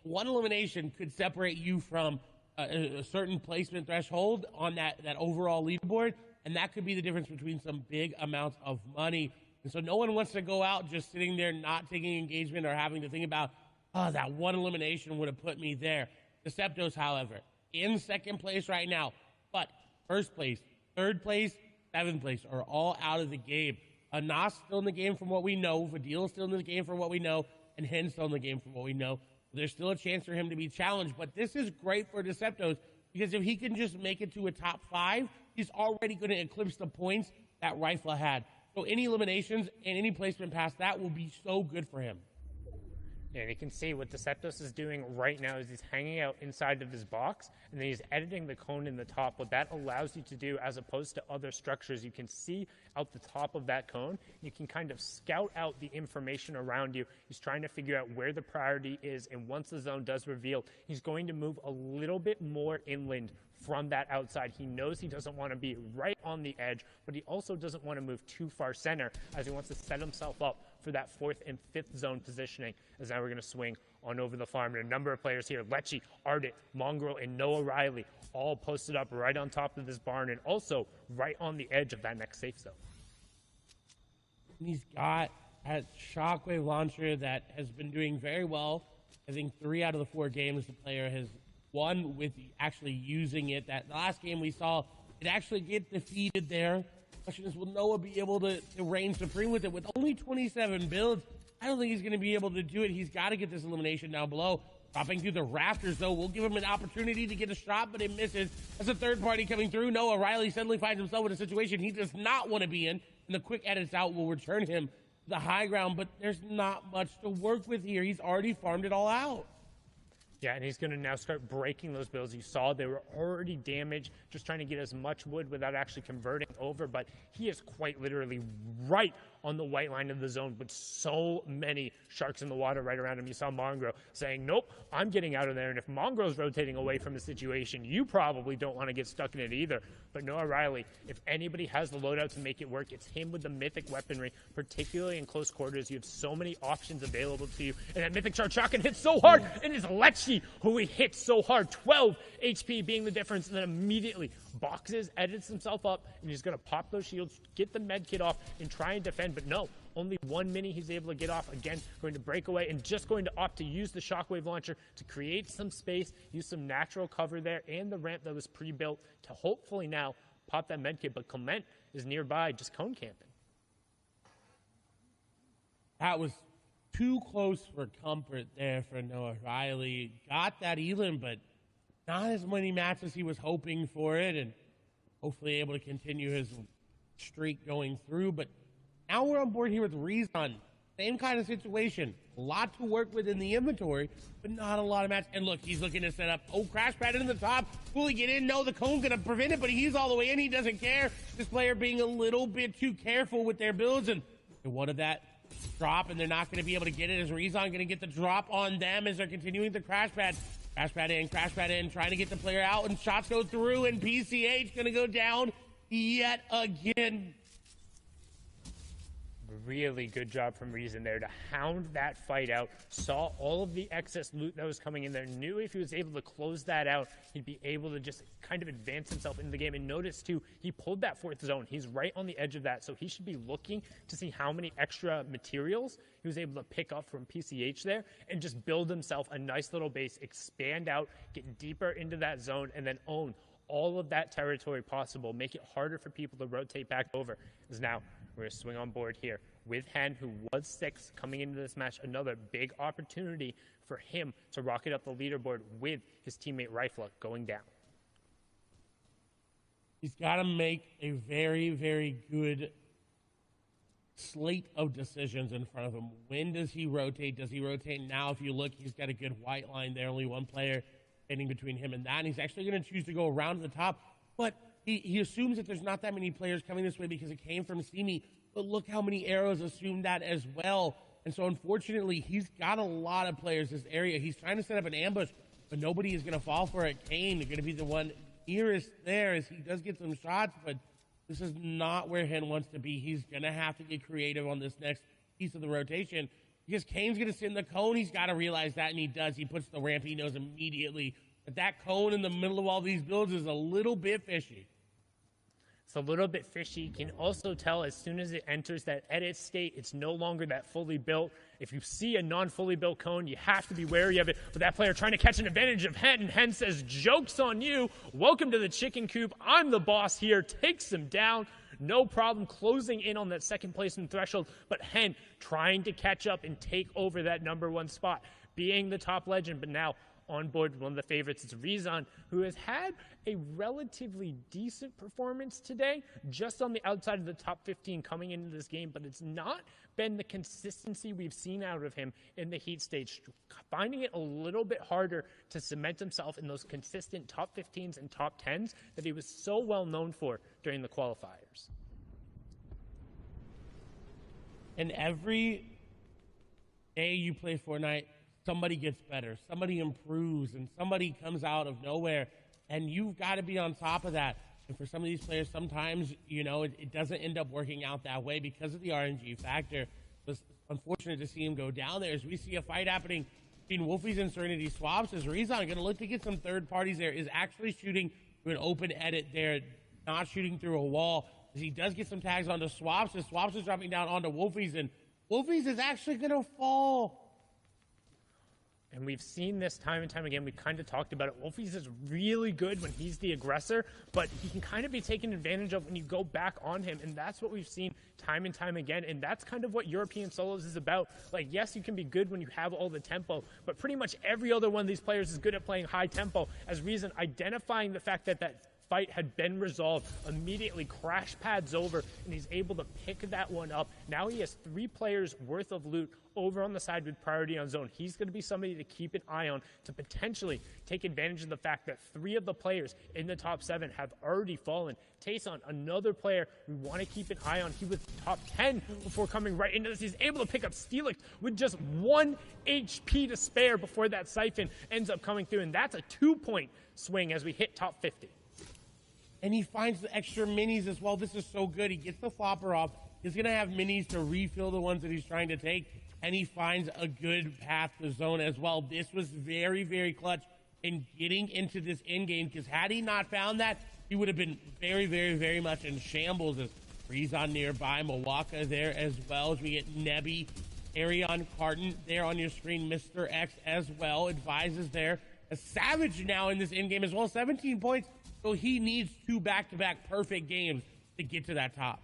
Speaker 3: One elimination could separate you from a certain placement threshold on that overall leaderboard, and that could be the difference between some big amounts of money. And so no one wants to go out just sitting there not taking engagement or having to think about, oh, that one elimination would have put me there. Deceptos, however, in second place right now, but first place, third place, seventh place are all out of the game. Nas still in the game from what we know, Vadil still in the game from what we know, and Hen still in the game from what we know. There's still a chance for him to be challenged, but this is great for Deceptos because if he can just make it to a top 5, he's already going to eclipse the points that Rifle had. So any eliminations and any placement past that will be so good for him.
Speaker 2: And you can see what Deceptos is doing right now is he's hanging out inside of his box, and then he's editing the cone in the top. What that allows you to do, as opposed to other structures, you can see out the top of that cone. You can kind of scout out the information around you. He's trying to figure out where the priority is, and once the zone does reveal, he's going to move a little bit more inland from that outside. He knows he doesn't want to be right on the edge, but he also doesn't want to move too far center, as he wants to set himself up for that 4th and 5th zone positioning, as now we're going to swing on over the farm. And a number of players here, Lecce, Ardit, Mongrel, and Noah Riley, all posted up right on top of this barn and also right on the edge of that next safe zone.
Speaker 3: He's got a shockwave launcher that has been doing very well. I think 3 out of the 4 games the player has won with actually using it. That last game we saw it actually get defeated there. The question is, will Noah be able to reign supreme with it? With only 27 builds, I don't think he's going to be able to do it. He's got to get this elimination down below. Dropping through the rafters, though, will give him an opportunity to get a shot, but it misses. As a third party coming through, Noah Riley suddenly finds himself in a situation he does not want to be in, and the quick edits out will return him to the high ground, but there's not much to work with here. He's already farmed it all out.
Speaker 2: Yeah, and he's going to now start breaking those builds. You saw they were already damaged, just trying to get as much wood without actually converting over, but he is quite literally right on the white line of the zone with so many sharks in the water right around him. You saw Mongrel saying, nope, I'm getting out of there, and if Mongrel's rotating away from the situation, you probably don't want to get stuck in it either. But Noah Riley, if anybody has the loadout to make it work, it's him with the mythic weaponry, particularly in close quarters. You have so many options available to you, and that mythic shark shotgun hits so hard, and it's Lecce who he hits so hard, 12 HP being the difference, and then immediately boxes, edits himself up, and he's going to pop those shields, get the med kit off, and try and defend. But no, only 1 mini he's able to get off. Again, going to break away and just going to opt to use the shockwave launcher to create some space, use some natural cover there, and the ramp that was pre-built to hopefully now pop that med kit. But Clement is nearby, just cone camping.
Speaker 3: That was too close for comfort there for Noah Riley. Got that Elam, but not as many matches he was hoping for it, and hopefully able to continue his streak going through. But Now we're on board here with Rezon. Same kind of situation. A lot to work with in the inventory, but not a lot of match. And look, he's looking to set up. Oh, crash pad in the top. Will he get in? No, the cone's going to prevent it, but he's all the way in. He doesn't care. This player being a little bit too careful with their builds, and they wanted that drop, and they're not going to be able to get it as Rezon going to get the drop on them as they're continuing the crash pad. Crash pad in, trying to get the player out, and shots go through, and PCH going to go down yet again.
Speaker 2: Really good job from Reason there to hound that fight out, saw all of the excess loot that was coming in there, knew if he was able to close that out, he'd be able to just kind of advance himself into the game. And notice too, he pulled that fourth zone. He's right on the edge of that, so he should be looking to see how many extra materials he was able to pick up from PCH there and just build himself a nice little base, expand out, get deeper into that zone, and then own all of that territory possible, make it harder for people to rotate back over. As now we're going to swing on board here with Hen, who was 6 coming into this match. Another big opportunity for him to rocket up the leaderboard with his teammate Rifla going down.
Speaker 3: He's got to make a very, very good slate of decisions in front of him. When does he rotate? Does he rotate now? If you look, he's got a good white line there, only one player standing between him and that, and he's actually going to choose to go around to the top, but he assumes that there's not that many players coming this way because it came from Steamy, but look how many arrows assumed that as well. And so unfortunately, he's got a lot of players this area. He's trying to set up an ambush, but nobody is going to fall for it. Kane is going to be the one nearest there as he does get some shots, but this is not where Hen wants to be. He's going to have to get creative on this next piece of the rotation because Kane's going to sit in the cone. He's got to realize that, and he does. He puts the ramp. He knows immediately that that cone in the middle of all these builds is a little bit fishy.
Speaker 2: It's a little bit fishy. You can also tell as soon as it enters that edit state, it's no longer that fully built. If you see a non-fully built cone, you have to be wary of it. But that player trying to catch an advantage of Hen, and Hen says, "Joke's on you. Welcome to the chicken coop. I'm the boss here." Takes him down. No problem closing in on that second placement threshold. But Hen trying to catch up and take over that #1 spot, being the top legend, but now on board one of the favorites. It's Rezon, who has had a relatively decent performance today, just on the outside of the top 15 coming into this game, but it's not been the consistency we've seen out of him in the heat stage, finding it a little bit harder to cement himself in those consistent top 15s and top 10s that he was so well known for during the qualifiers.
Speaker 3: And every day you play Fortnite, somebody gets better, somebody improves, and somebody comes out of nowhere, and you've got to be on top of that. And for some of these players, sometimes, you know, it doesn't end up working out that way because of the RNG factor. It's unfortunate to see him go down there as we see a fight happening between Wolfies and Serenity Swaps as Rezon going to look to get some third parties there, is actually shooting through an open edit there, not shooting through a wall, as he does get some tags onto Swaps, as Swaps is dropping down onto Wolfies, and Wolfies is actually going to fall.
Speaker 2: And we've seen this time and time again. We've kind of talked about it. Wolfies is really good when he's the aggressor, but he can kind of be taken advantage of when you go back on him. And that's what we've seen time and time again. And that's kind of what European solos is about. Like, yes, you can be good when you have all the tempo, but pretty much every other one of these players is good at playing high tempo. As Reason identifying the fact that that fight had been resolved, immediately crash pads over, and he's able to pick that one up. Now he has 3 players worth of loot over on the side with priority on zone. He's going to be somebody to keep an eye on to potentially take advantage of the fact that 3 of the players in the top 7 have already fallen. Tayson, another player we want to keep an eye on. He was top 10 before coming right into this. He's able to pick up Steelix with just 1 HP to spare before that siphon ends up coming through, and that's a 2-point swing as we hit top 50.
Speaker 3: And he finds the extra minis as well. This is so good. He gets the flopper off. He's going to have minis to refill the ones that he's trying to take. And he finds a good path to zone as well. This was very, very clutch in getting into this end game, because had he not found that, he would have been very, very, very much in shambles. As Rezon nearby, Mawaka there as well, as we get Nebby, Arion Carton there on your screen. Mr. X as well advises there. A Savage now in this end game as well, 17 points. So he needs 2 back-to-back perfect games to get to that top.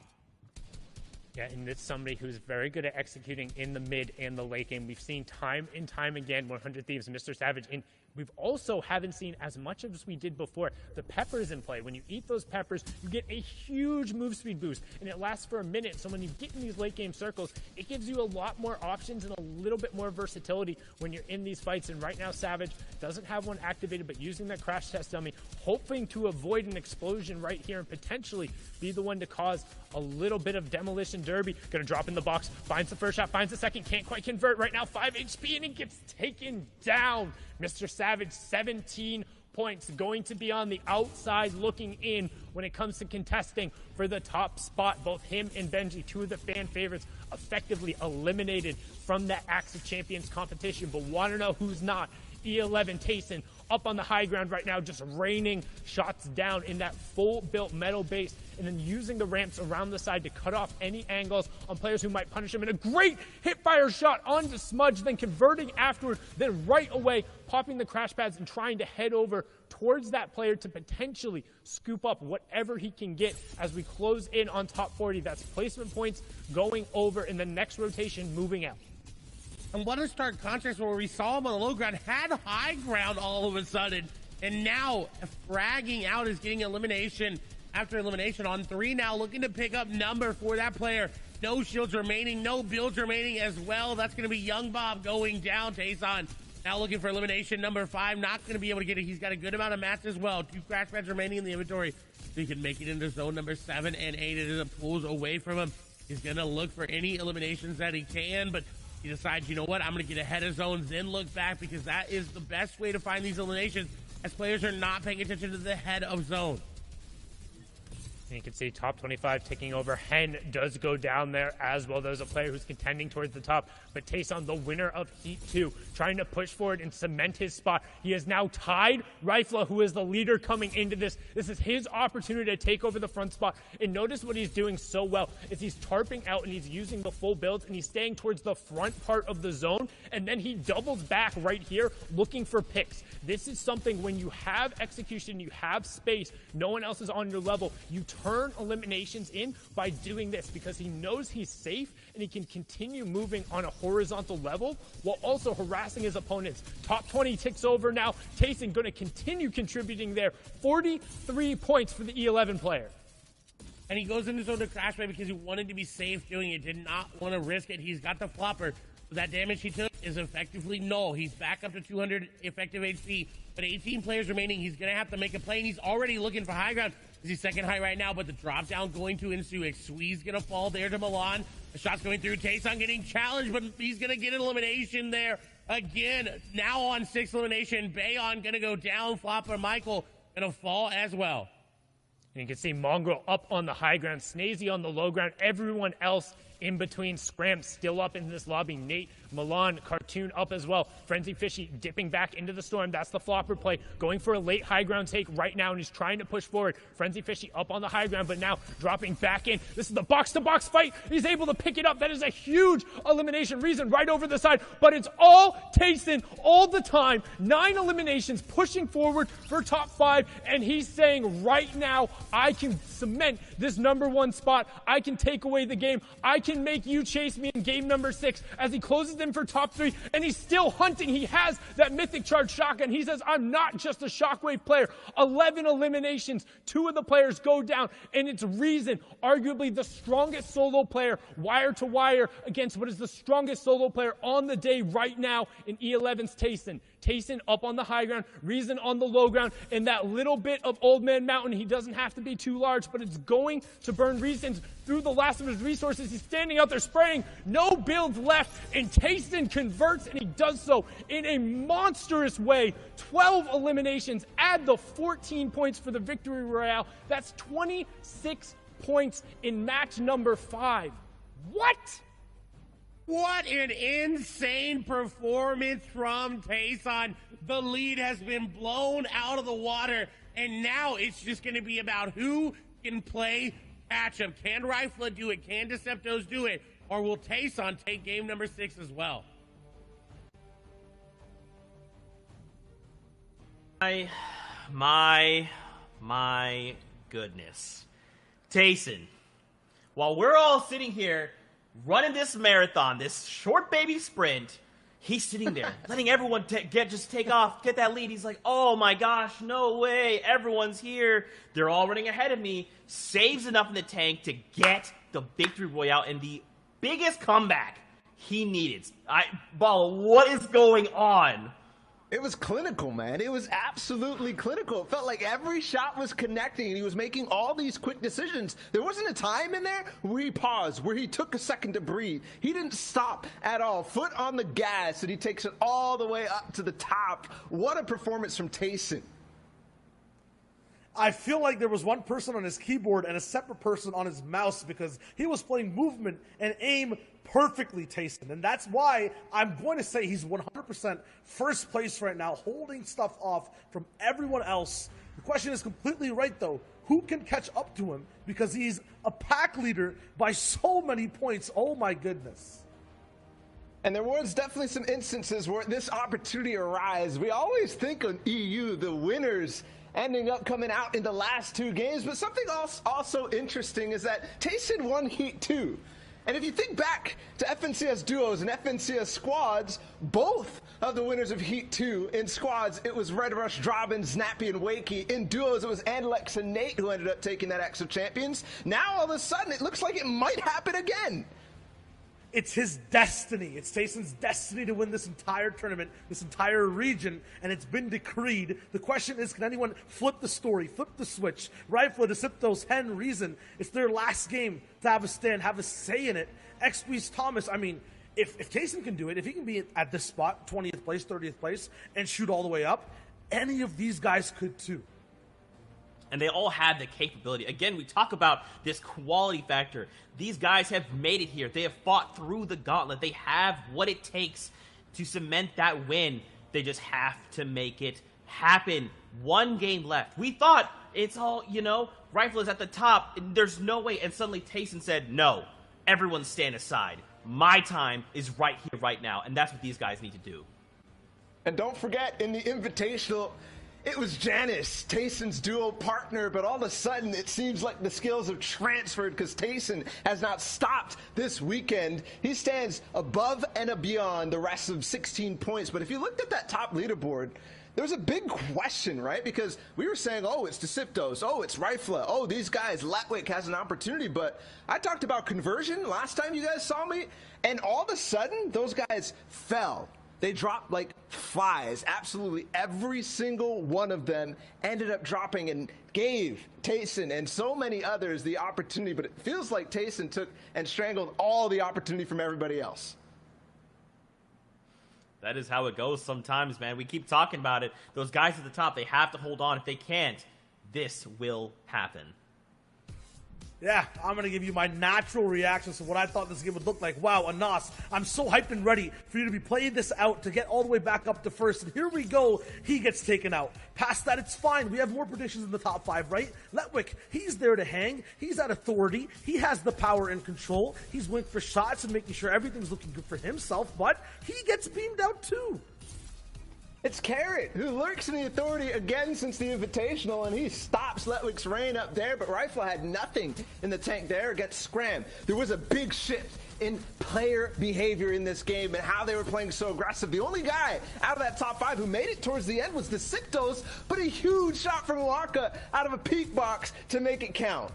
Speaker 2: Yeah, and it's somebody who's very good at executing in the mid and the late game. We've seen time and time again 100 Thieves, Mr. Savage, in We've also haven't seen as much as we did before. The peppers in play. When you eat those peppers, you get a huge move speed boost, and it lasts for a minute. So when you get in these late game circles, it gives you a lot more options and a little bit more versatility when you're in these fights. And right now, Savage doesn't have one activated, but using that crash test dummy, hoping to avoid an explosion right here and potentially be the one to cause a little bit of demolition derby. Gonna drop in the box, finds the first shot, finds the second, can't quite convert right now, 5 HP, and he gets taken down. Mr. Savage, 17 points, going to be on the outside looking in when it comes to contesting for the top spot. Both him and Benji, two of the fan favorites, effectively eliminated from that Axe of Champions competition. But want to know who's not? E11 Tayson up on the high ground right now, just raining shots down in that full built metal base, and then using the ramps around the side to cut off any angles on players who might punish him. And a great hip fire shot onto Smudge, then converting afterward, then right away popping the crash pads and trying to head over towards that player to potentially scoop up whatever he can get as we close in on top 40. That's placement points going over in the next rotation, moving out.
Speaker 3: And what a stark contrast where we saw him on the low ground, had high ground all of a sudden, and now fragging out is getting elimination after elimination on 3 now, looking to pick up number for that player. No shields remaining, no builds remaining as well. That's going to be Young Bob going down. Tayson now looking for elimination number 5, not going to be able to get it. He's got a good amount of mats as well. 2 crash pads remaining in the inventory, so he can make it into zone number 7 and 8 as it pulls away from him. He's going to look for any eliminations that he can, but he decides, you know what, I'm going to get ahead of zones, then look back, because that is the best way to find these eliminations, as players are not paying attention to the head of zone.
Speaker 2: And you can see top 25 taking over. Hen does go down there as well. There's a player who's contending towards the top. But Tayson, the winner of Heat 2, trying to push forward and cement his spot. He has now tied Rifla, who is the leader coming into this. This is his opportunity to take over the front spot. And notice what he's doing so well is he's tarping out and he's using the full builds and he's staying towards the front part of the zone. And then he doubles back right here looking for picks. This is something when you have execution, you have space, no one else is on your level, you turn eliminations in by doing this because he knows he's safe and he can continue moving on a horizontal level while also harassing his opponents. Top 20 ticks over now. Tayson going to continue contributing there. 43 points for the E11 player.
Speaker 3: And he goes into zone to crash bay because he wanted to be safe doing it, did not want to risk it. He's got the flopper. So that damage he took is effectively null. He's back up to 200 effective HP, but 18 players remaining. He's going to have to make a play, and he's already looking for high ground. He's second high right now, but the drop down going to ensue. Xx-hero-rami's going to fall there to Milan. The shot's going through. Tayson getting challenged, but he's going to get an elimination there. Again, now on 6th elimination. Bayon going to go down. Flopper Michael going to fall as well.
Speaker 2: And you can see Mongrel up on the high ground, Snazy on the low ground, everyone else in between. Scram still up in this lobby. Nate, Milan, Cartoon up as well. Frenzy Fishy dipping back into the storm. That's the flopper play. Going for a late high ground take right now, and he's trying to push forward. Frenzy Fishy up on the high ground, but now dropping back in. This is the box-to-box fight. He's able to pick it up. That is a huge elimination. Reason right over the side, but it's all Tayson all the time. 9 eliminations, pushing forward for top 5, and he's saying right now, I can cement this #1 spot. I can take away the game. I can make you chase me in game number 6 as he closes in for top 3, and he's still hunting. He has that mythic charge shotgun. He says, I'm not just a shockwave player. 11 eliminations. 2 of the players go down, and it's Reason, arguably the strongest solo player, wire to wire, against what is the strongest solo player on the day right now in E11's Tayson. Tayson up on the high ground, Reason on the low ground, and that little bit of Old Man Mountain, he doesn't have to be too large, but it's going to burn Reason through the last of his resources. He's standing out there spraying, no builds left, and Tayson converts, and he does so in a monstrous way. 12 eliminations, add the 14 points for the victory royale. That's 26 points in match number 5. What?
Speaker 3: What an insane performance from Tayson. The lead has been blown out of the water, and now it's just going to be about who can play catch-up. Can Rifla do it? Can Deceptos do it? Or will Tayson take game number 6 as well?
Speaker 1: My goodness. Tayson, while we're all sitting here running this marathon, this short baby sprint, He's sitting there, letting everyone take off, get that lead. He's like, oh my gosh, no way, everyone's here. They're all running ahead of me. Saves enough in the tank to get the victory royale and the biggest comeback he needed. Ball, what is going on?
Speaker 5: It was clinical, man. It was absolutely clinical. It felt like every shot was connecting, and he was making all these quick decisions. There wasn't a time in there where he paused, where he took a second to breathe. He didn't stop at all. Foot on the gas, and he takes it all the way up to the top. What a performance from Tayson.
Speaker 4: I feel like there was one person on his keyboard and a separate person on his mouse because he was playing movement and aim perfectly, Tayson. And that's why I'm going to say he's 100% first place right now, holding stuff off from everyone else. The question is completely right, though. Who can catch up to him? Because he's a pack leader by so many points. Oh, my goodness.
Speaker 5: And there was definitely some instances where this opportunity arose. We always think of EU, the winners, ending up coming out in the last two games. But something else also interesting is that Tayson won Heat 2. And if you think back to FNCS duos and FNCS squads, both of the winners of Heat 2 in squads, it was Red Rush, Drobbin, Snappy, and Wakey. In duos, it was Andalex and Nate who ended up taking that X of Champions. Now, all of a sudden, it looks like it might happen again.
Speaker 4: It's his destiny. It's Tayson's destiny to win this entire tournament, this entire region, and it's been decreed. The question is, can anyone flip the story, flip the switch? Rifle, Deceptos, Hen, Reason, it's their last game to have a stand, have a say in it. XB's Thomas, I mean, if Tayson can do it, if he can be at this spot, 20th place, 30th place, and shoot all the way up, any of these guys could too.
Speaker 1: And they all have the capability. Again, we talk about this quality factor. These guys have made it here. They have fought through the gauntlet. They have what it takes to cement that win. They just have to make it happen. One game left. We thought it's all, Rifle is at the top. And there's no way. And suddenly Tayson said, no, everyone stand aside. My time is right here, right now. And that's what these guys need to do.
Speaker 5: And don't forget, in the Invitational, it was Janice, Tayson's duo partner, but all of a sudden it seems like the skills have transferred because Tayson has not stopped this weekend. He stands above and beyond the rest of 16 points. But if you looked at that top leaderboard, there was a big question, right? Because we were saying, oh, it's Deceptos, oh, it's Rifla, oh, these guys, Latwick has an opportunity. But I talked about conversion last time you guys saw me, and all of a sudden those guys fell. They dropped like flies. Absolutely every single one of them ended up dropping and gave Tayson and so many others the opportunity. But it feels like Tayson took and strangled all the opportunity from everybody else.
Speaker 1: That is how it goes sometimes, man. We keep talking about it. Those guys at the top, they have to hold on. If they can't, this will happen.
Speaker 4: Yeah, I'm going to give you my natural reactions to what I thought this game would look like. Wow, Anas, I'm so hyped and ready for you to be playing this out to get all the way back up to first. And here we go. He gets taken out. Past that, it's fine. We have more predictions in the top 5, right? Letwick, he's there to hang. He's at authority. He has the power and control. He's waiting for shots and making sure everything's looking good for himself. But he gets beamed out too.
Speaker 5: It's Carrot, who lurks in the authority again since the Invitational, and he stops Letwick's reign up there, but Rifle had nothing in the tank there against Scram. There was a big shift in player behavior in this game and how they were playing so aggressive. The only guy out of that top 5 who made it towards the end was the Deceptos, but a huge shot from Waka out of a peak box to make it count.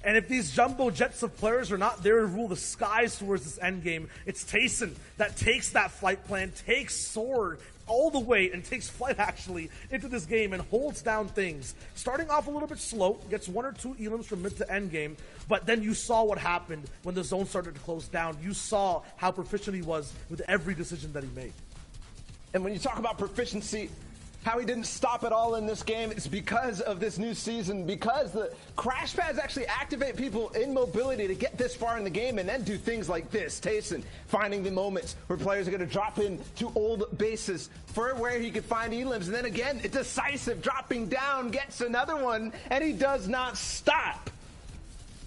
Speaker 4: And if these jumbo jets of players are not there to rule the skies towards this end game, it's Tayson that takes that flight plan, takes Sword all the way and takes flight actually into this game and holds down things. Starting off a little bit slow, gets 1 or 2 elims from mid to end game, but then you saw what happened when the zone started to close down. You saw how proficient he was with every decision that he made.
Speaker 5: And when you talk about proficiency, how he didn't stop at all in this game, it's because of this new season, because the crash pads actually activate people in mobility to get this far in the game and then do things like this. Tayson finding the moments where players are going to drop in to old bases for where he could find elims. And then again, decisive dropping down, gets another one, and he does not stop.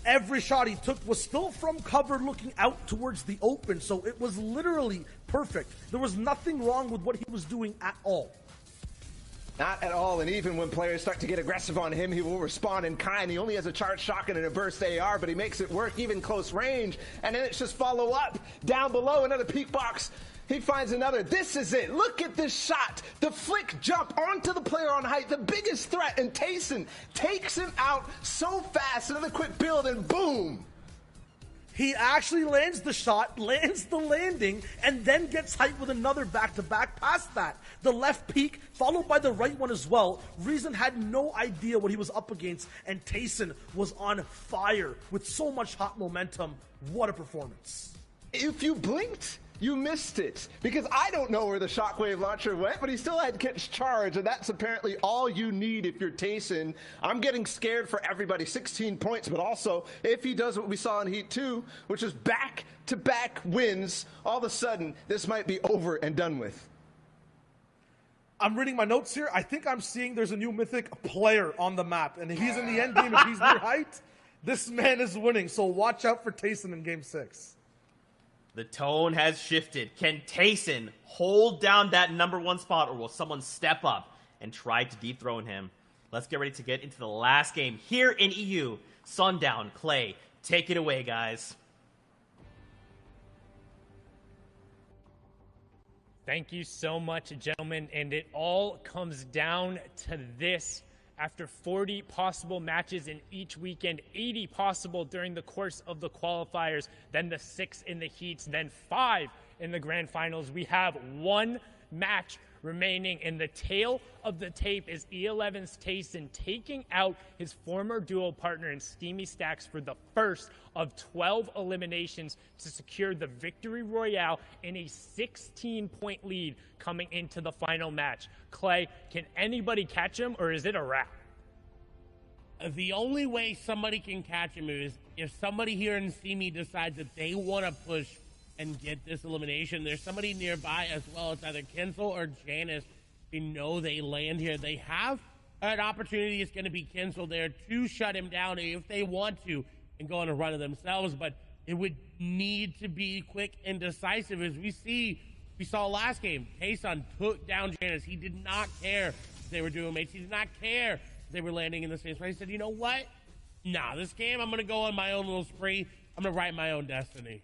Speaker 4: Every shot he took was still from cover looking out towards the open, so it was literally perfect. There was nothing wrong with what he was doing at all.
Speaker 5: Not at all, and even when players start to get aggressive on him, he will respond in kind. He only has a charged shotgun and a burst AR, but he makes it work even close range. And then it's just follow up down below, another peak box He finds another. This is it. Look at this shot. The flick jump onto the player on height. The biggest threat. And Tayson takes him out so fast. Another quick build and boom.
Speaker 4: He actually lands the shot, lands the landing, and then gets hyped with another back-to-back past that. The left peak, followed by the right one as well. Reason had no idea what he was up against, and Tayson was on fire with so much hot momentum. What a performance.
Speaker 5: If you blinked, you missed it. Because I don't know where the shockwave launcher went, but he still had catch charge, and that's apparently all you need if you're Tayson. I'm getting scared for everybody. 16 points, but also, if he does what we saw in Heat 2, which is back-to-back wins, all of a sudden, this might be over and done with.
Speaker 4: I'm reading my notes here. I think I'm seeing there's a new mythic player on the map, and if he's in the end game, if he's near height, this man is winning. So watch out for Tayson in Game 6.
Speaker 1: The tone has shifted. Can Tayson hold down that #1 spot, or will someone step up and try to dethrone him? Let's get ready to get into the last game here in EU. Sundown, Clay, take it away, guys.
Speaker 2: Thank you so much, gentlemen. And it all comes down to this. After 40 possible matches in each weekend, 80 possible during the course of the qualifiers, then the 6 in the heats, then 5 in the grand finals, we have 1 match remaining. And the tail of the tape is E11's Tayson taking out his former duo partner in Steamy Stacks for the first of 12 eliminations to secure the victory royale in a 16-point lead coming into the final match. Clay, can anybody catch him, or is it a wrap?
Speaker 3: The only way somebody can catch him is if somebody here in Steamy decides that they want to push and get this elimination. There's somebody nearby as well. It's either Kensel or Janice. We know they land here. They have an opportunity. It's going to be Kensel there to shut him down if they want to and go on a run of themselves. But it would need to be quick and decisive. As we saw last game, Tayson took down Janice. He did not care if they were doing mates. He did not care if they were landing in the same spot. He said, you know what? Nah, this game, I'm going to go on my own little spree. I'm going to write my own destiny.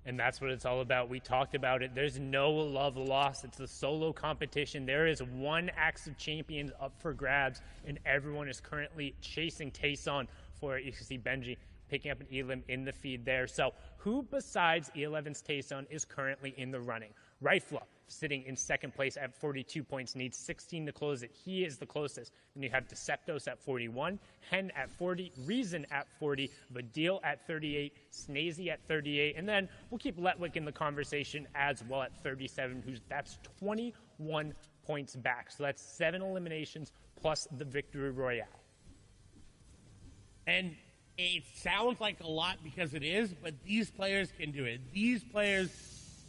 Speaker 2: And that's what it's all about. We talked about it. There's no love lost. It's the solo competition. There is 1 Axe of Champions up for grabs, and everyone is currently chasing Tayson for it. You can see Benji picking up an Elim in the feed there. So who besides E11's Tayson is currently in the running? Rifla sitting in second place at 42 points, needs 16 to close it. He is the closest. Then you have Deceptos at 41, Hen at 40, Reason at 40, Vadil at 38, Snazy at 38, and then we'll keep Letwick in the conversation as well at 37, that's 21 points back. So that's 7 eliminations plus the victory royale.
Speaker 3: And it sounds like a lot because it is, but these players can do it. These players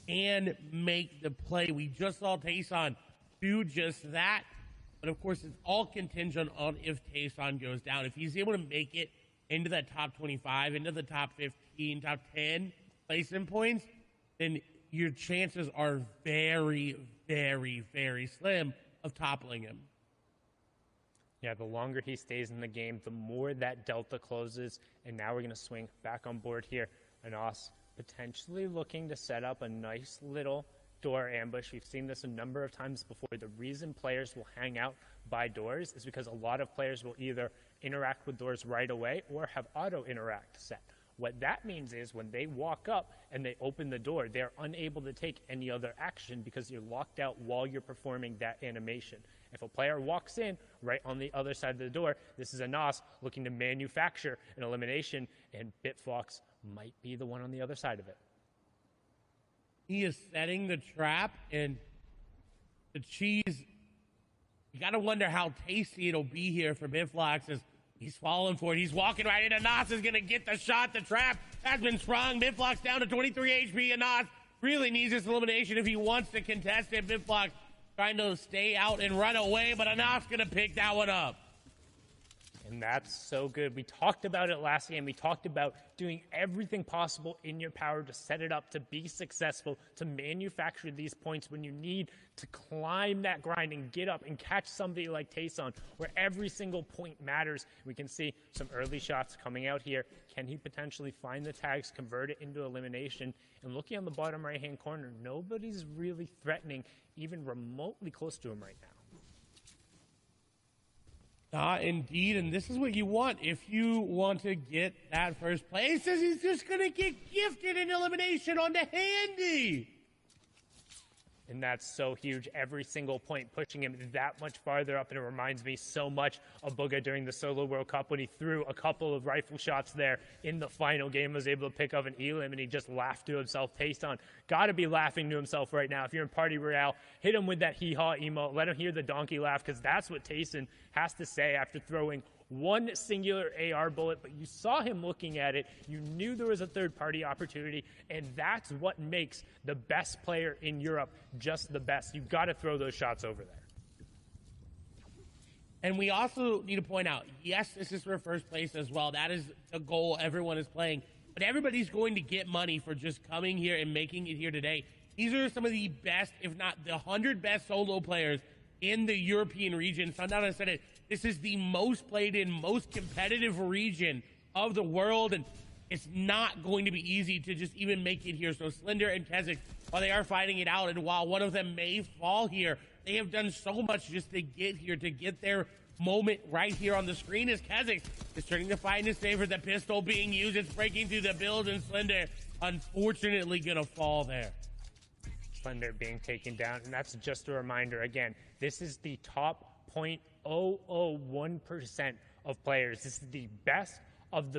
Speaker 3: can make the play. We just saw Tayson do just that. But of course, it's all contingent on if Tayson goes down. If he's able to make it into that top 25, into the top 15, top 10 placement points, then your chances are very, very, very slim of toppling him.
Speaker 2: Yeah, the longer he stays in the game, the more that delta closes. And now we're going to swing back on board here. Anas potentially looking to set up a nice little door ambush. We've seen this a number of times before. The reason players will hang out by doors is because a lot of players will either interact with doors right away or have auto interact set. What that means is when they walk up and they open the door, they're unable to take any other action because you're locked out while you're performing that animation. If a player walks in right on the other side of the door, this is a Nos looking to manufacture an elimination, and Bitfox might be the one on the other side of it.
Speaker 3: He is setting the trap, and the cheese, you got to wonder how tasty it'll be here for Bitfox as he's falling for it. He's walking right into Nos is going to get the shot. The trap has been sprung. Bitfox down to 23 HP, and Nos really needs this elimination if he wants to contest it. Bitfox trying to stay out and run away, but Anas going to pick that one up.
Speaker 2: And that's so good. We talked about it last game. We talked about doing everything possible in your power to set it up to be successful, to manufacture these points when you need to climb that grind and get up and catch somebody like Tayson, where every single point matters. We can see some early shots coming out here. Can he potentially find the tags, convert it into elimination? And looking on the bottom right-hand corner, nobody's really threatening even remotely close to him right now.
Speaker 3: Indeed, and this is what you want if you want to get that first place. He says he's just going to get gifted an elimination on the handy.
Speaker 2: And that's so huge. Every single point pushing him that much farther up. And it reminds me so much of Bugha during the Solo World Cup when he threw a couple of rifle shots there in the final game, was able to pick up an elim, and he just laughed to himself. Tayson got to be laughing to himself right now. If you're in Party Royale, hit him with that hee-haw emote. Let him hear the donkey laugh, because that's what Tayson has to say after throwing one singular AR bullet, but you saw him looking at it. You knew there was a third-party opportunity, and that's what makes the best player in Europe just the best. You've got to throw those shots over there.
Speaker 3: And we also need to point out, yes, this is for first place as well. That is the goal everyone is playing. But everybody's going to get money for just coming here and making it here today. These are some of the best, if not the 100 best solo players in the European region. Sundown has said it. This is the most played in, most competitive region of the world, and it's not going to be easy to just even make it here. So Slender and Xx, while they are fighting it out, and while one of them may fall here, they have done so much just to get here, to get their moment right here on the screen as Xx is turning to fight in his favor. The pistol being used, it's breaking through the build, and Slender unfortunately gonna fall there.
Speaker 2: Slender being taken down, and that's just a reminder again, this is the top 0.001% of players. This is the best of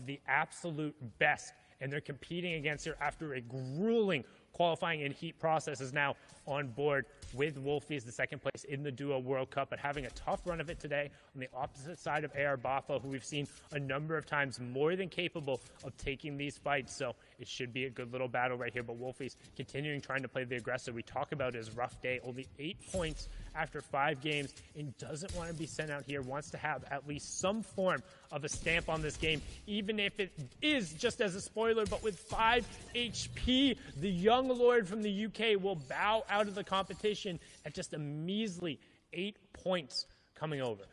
Speaker 2: the absolute best, and they're competing against her after a grueling qualifying and heat process. Is now on board with Wolfie as the second place in the Duo World Cup, but having a tough run of it today on the opposite side of AR Bafa, who we've seen a number of times more than capable of taking these fights. So it should be a good little battle right here, but Wolfie's continuing trying to play the aggressor. We talk about his rough day, only 8 points after 5 games, and doesn't want to be sent out here, wants to have at least some form of a stamp on this game, even if it is just as a spoiler. But with 5 HP, the young lord from the UK will bow out of the competition at just a measly 8 points coming over.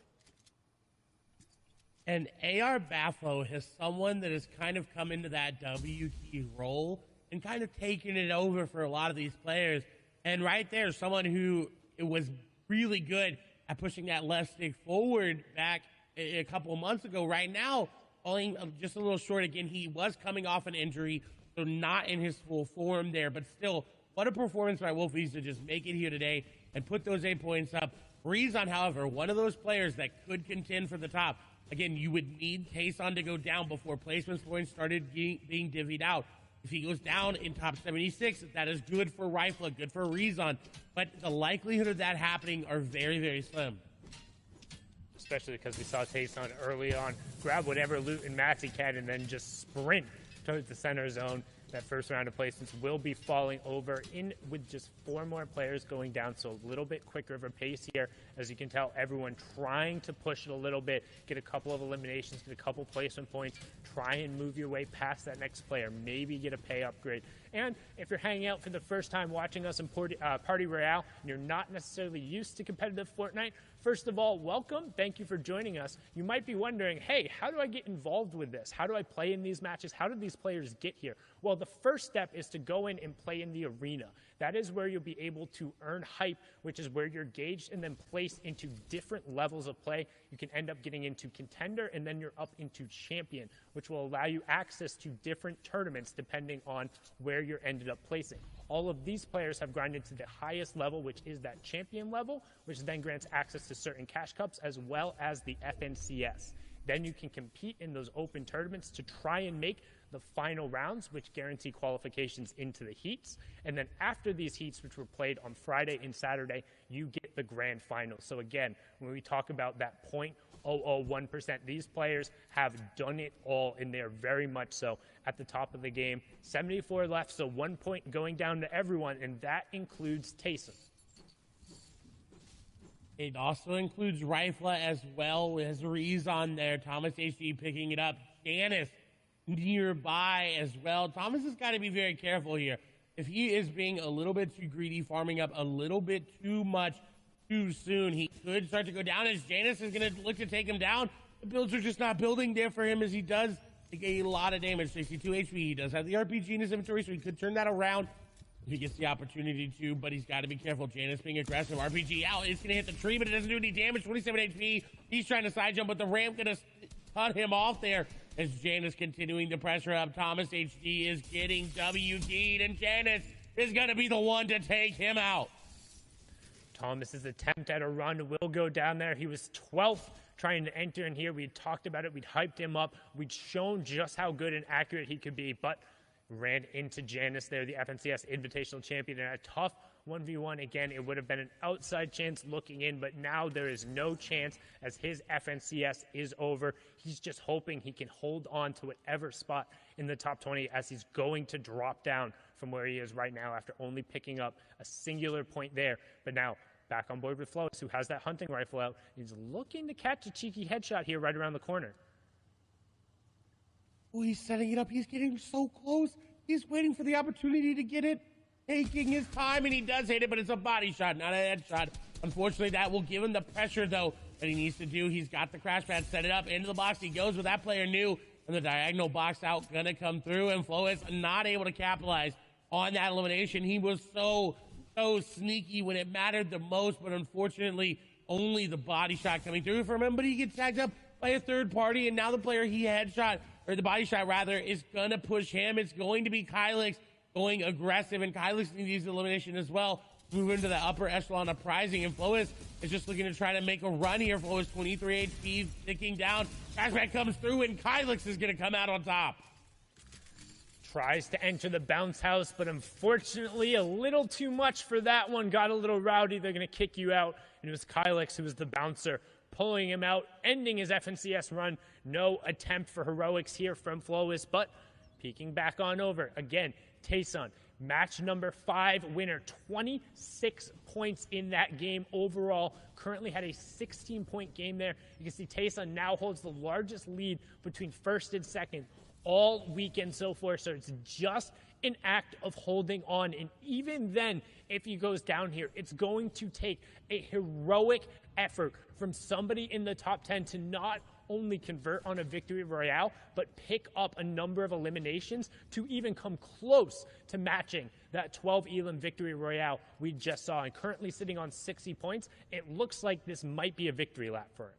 Speaker 3: And AR Bafo is someone that has kind of come into that W key role and kind of taken it over for a lot of these players. And right there, someone who was really good at pushing that left stick forward back a couple of months ago. Right now, falling just a little short again. He was coming off an injury, so not in his full form there, but still, what a performance by Wolfies to just make it here today and put those 8 points up. Rezon, however, one of those players that could contend for the top. Again, you would need Tayson to go down before placements points started being divvied out. If he goes down in top 76, that is good for Rifle, good for Rezon, but the likelihood of that happening are very, very slim.
Speaker 2: Especially because we saw Tayson early on grab whatever loot and mats he can and then just sprint towards the center zone. That first round of placements will be falling over in with just 4 more players going down, so a little bit quicker of a pace here. As you can tell, everyone trying to push it a little bit, get a couple of eliminations, get a couple placement points, try and move your way past that next player, maybe get a pay upgrade. And if you're hanging out for the first time watching us in Party Royale and you're not necessarily used to competitive Fortnite, first of all, welcome. Thank you for joining us. You might be wondering, hey, how do I get involved with this? How do I play in these matches? How did these players get here? Well, the first step is to go in and play in the arena. That is where you'll be able to earn hype, which is where you're gauged and then placed into different levels of play. You can end up getting into contender, and then you're up into champion, which will allow you access to different tournaments depending on where you're ended up placing. All of these players have grinded to the highest level, which is that champion level, which then grants access to certain cash cups as well as the FNCS. Then you can compete in those open tournaments to try and make the final rounds, which guarantee qualifications into the heats. And then after these heats, which were played on Friday and Saturday, you get the grand final. So again, when we talk about that 0.001%, these players have done it all, and they're very much so at the top of the game. 74 left, so 1 point going down to everyone, and that includes Tayson.
Speaker 3: It also includes Rifla as well as Reese on there. Thomas HD picking it up. Janice nearby as well. Thomas has got to be very careful here. If he is being a little bit too greedy, farming up a little bit too much too soon, he could start to go down as Janice is going to look to take him down. The builds are just not building there for him as he does take a lot of damage. 62 HP. He does have the RPG in his inventory, so he could turn that around if he gets the opportunity to, but he's got to be careful. Janice being aggressive. RPG out. It's going to hit the tree, but it doesn't do any damage. 27 HP. He's trying to side jump, but the ramp going to cut him off there as Janice continuing to pressure up. Thomas HD is getting WD'd, and Janice is going to be the one to take him out.
Speaker 2: Thomas's attempt at a run will go down there. He was 12th trying to enter in here. We had talked about it. We'd hyped him up. We'd shown just how good and accurate he could be, but ran into Janice there, the FNCS Invitational Champion, in a tough 1v1. Again, it would have been an outside chance looking in, but now there is no chance as his FNCS is over. He's just hoping he can hold on to whatever spot in the top 20 as he's going to drop down from where he is right now after only picking up a singular point there. But now back on board with Flowis, who has that hunting rifle out. He's looking to catch a cheeky headshot here right around the corner.
Speaker 3: Oh, he's setting it up. He's getting so close. He's waiting for the opportunity to get it, taking his time, and he does hit it, but it's a body shot, not a headshot. Unfortunately, that will give him the pressure, though, that he needs to do. He's got the crash pad, set it up into the box. He goes with that player new, and the diagonal box out going to come through, and Flowis not able to capitalize on that elimination. He was so sneaky when it mattered the most, but unfortunately, only the body shot coming through from him, but he gets tagged up by a third party, and now the player he headshot, or the body shot rather, is going to push him. It's going to be Kylix going aggressive, and Kylix needs elimination as well. Move into the upper echelon of prizing, and Flowis is just looking to try to make a run here. Flowis 23 HP, ticking down. Cashback comes through, and Kylix is going to come out on top.
Speaker 2: Tries to enter the bounce house, but unfortunately a little too much for that one. Got a little rowdy. They're going to kick you out. And it was Kylix who was the bouncer, pulling him out, ending his FNCS run. No attempt for heroics here from Flowis, but peeking back on over. Again, Tayson, match number 5 winner, 26 points in that game overall. Currently had a 16-point game there. You can see Tayson now holds the largest lead between first and second all weekend so far, so it's just an act of holding on. And even then, if he goes down here, it's going to take a heroic effort from somebody in the top 10 to not only convert on a victory royale, but pick up a number of eliminations to even come close to matching that 12 elim victory royale we just saw. And currently sitting on 60 points, it looks like this might be a victory lap for him.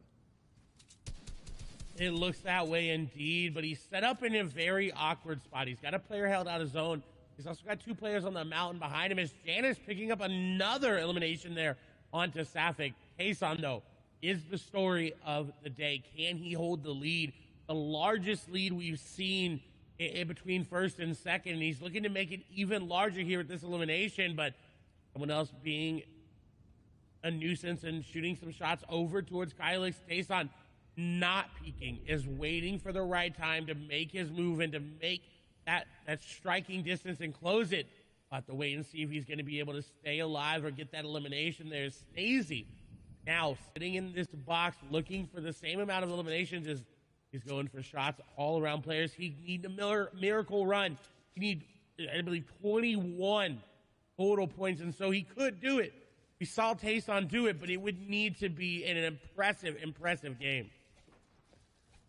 Speaker 3: It looks that way indeed, but he's set up in a very awkward spot. He's got a player held out of zone. He's also got 2 players on the mountain behind him as Janice picking up another elimination there onto Sapphic. Tayson, though, is the story of the day. Can he hold the lead? The largest lead we've seen in between first and second, and he's looking to make it even larger here with this elimination, but someone else being a nuisance and shooting some shots over towards Kylix. Tayson not peeking, is waiting for the right time to make his move and to make that striking distance and close it. We'll have to wait and see if he's going to be able to stay alive or get that elimination. There's Stacey now sitting in this box looking for the same amount of eliminations as he's going for shots all around players. He needs a miracle run. He needs, I believe, 21 total points, and so he could do it. We saw Tayson do it, but it would need to be an impressive game.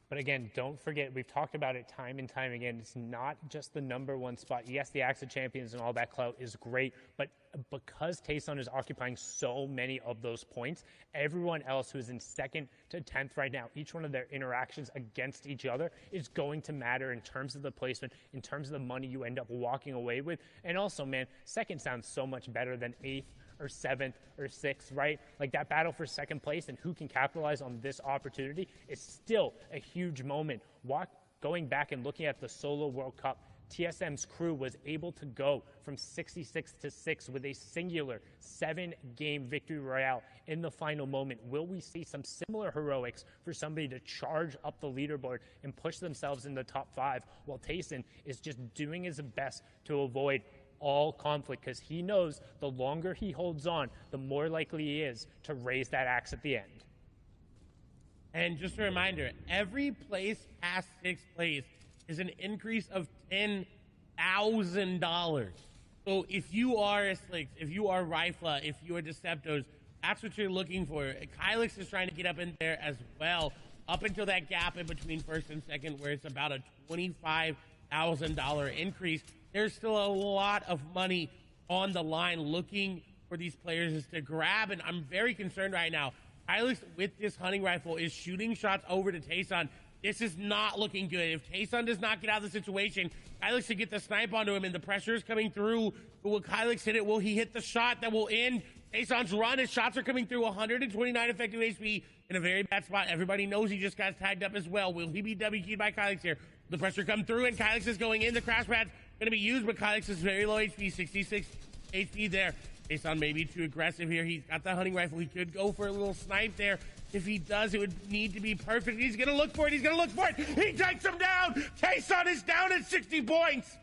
Speaker 2: But again, don't forget, we've talked about it time and time again. It's not just the number 1 spot. Yes, the Axe of Champions and all that clout is great, but because Tayson is occupying so many of those points, everyone else who is in 2nd to 10th right now, each one of their interactions against each other is going to matter in terms of the placement, in terms of the money you end up walking away with. And also, man, 2nd sounds so much better than 8th or 7th or 6th, right? Like that battle for 2nd place and who can capitalize on this opportunity is still a huge moment. Going back and looking at the Solo World Cup, TSM's crew was able to go from 66 to 6 with a singular 7-game victory royale in the final moment. Will we see some similar heroics for somebody to charge up the leaderboard and push themselves in the top 5 while Tayson is just doing his best to avoid all conflict because he knows the longer he holds on, the more likely he is to raise that axe at the end.
Speaker 3: And just a reminder, every place past 6th place is an increase of $10,000. So if you are a Slicks, if you are Rifla, if you are Deceptos, that's what you're looking for. Kylix is trying to get up in there as well, up until that gap in between first and second where it's about a $25,000 increase. There's still a lot of money on the line looking for these players to grab, and I'm very concerned right now. Kylix, with this hunting rifle, is shooting shots over to Tayson. This is not looking good. If Tayson does not get out of the situation, Kylix should get the snipe onto him, and the pressure is coming through. But will Kylix hit it? Will he hit the shot that will end Tayson's run? His shots are coming through. 129 effective HP in a very bad spot. Everybody knows he just got tagged up as well. Will he be W-keyed by Kylix here? The pressure come through, and Kylix is going in. The crash pad's going to be used, but Kylix is very low HP, 66 HP there. Tayson may be too aggressive here. He's got the hunting rifle. He could go for a little snipe there. If he does, it would need to be perfect. He's going to look for it. He's going to look for it. He takes him down. Tayson is down at 60 points.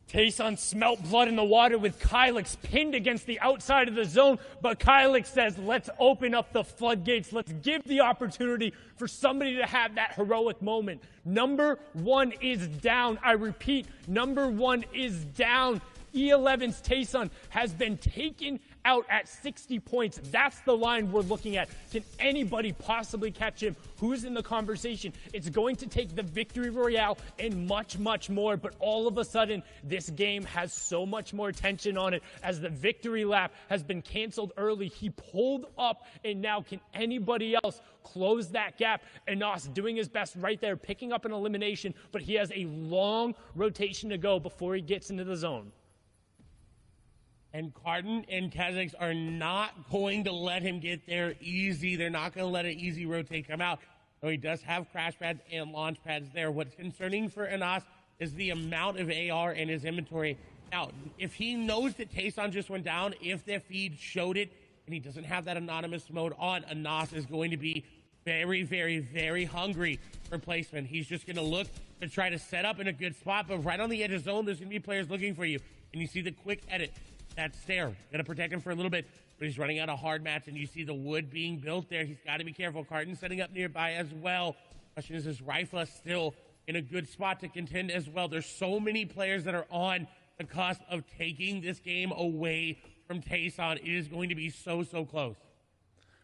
Speaker 2: Tayson smelt blood in the water with Kylix pinned against the outside of the zone, but Kylix says, let's open up the floodgates. Let's give the opportunity for somebody to have that heroic moment. Number 1 is down. I repeat, number 1 is down. E11's Tayson has been taken out at 60 points. That's the line we're looking at. Can anybody possibly catch him? Who's in the conversation? It's going to take the victory royale and much, much more. But all of a sudden, this game has so much more tension on it as the victory lap has been canceled early. He pulled up, and now can anybody else close that gap? Anas doing his best right there, picking up an elimination, but he has a long rotation to go before he gets into the zone.
Speaker 3: And Cardin and Kazakhs are not going to let him get there easy. They're not going to let an easy rotate come out. Though he does have crash pads and launch pads there. What's concerning for Anas is the amount of AR in his inventory. Now, if he knows that Tayson just went down, if their feed showed it, and he doesn't have that anonymous mode on, Anas is going to be very, very, very hungry for placement. He's just going to look to try to set up in a good spot, but right on the edge of zone, there's going to be players looking for you. And you see the quick edit. That's there. Gonna protect him for a little bit, but he's running out of hard mats, and you see the wood being built there. He's got to be careful. Cardin setting up nearby as well. Question is Rifla still in a good spot to contend as well? There's so many players that are on the cusp of taking this game away from Tayson. It is going to be so, so close.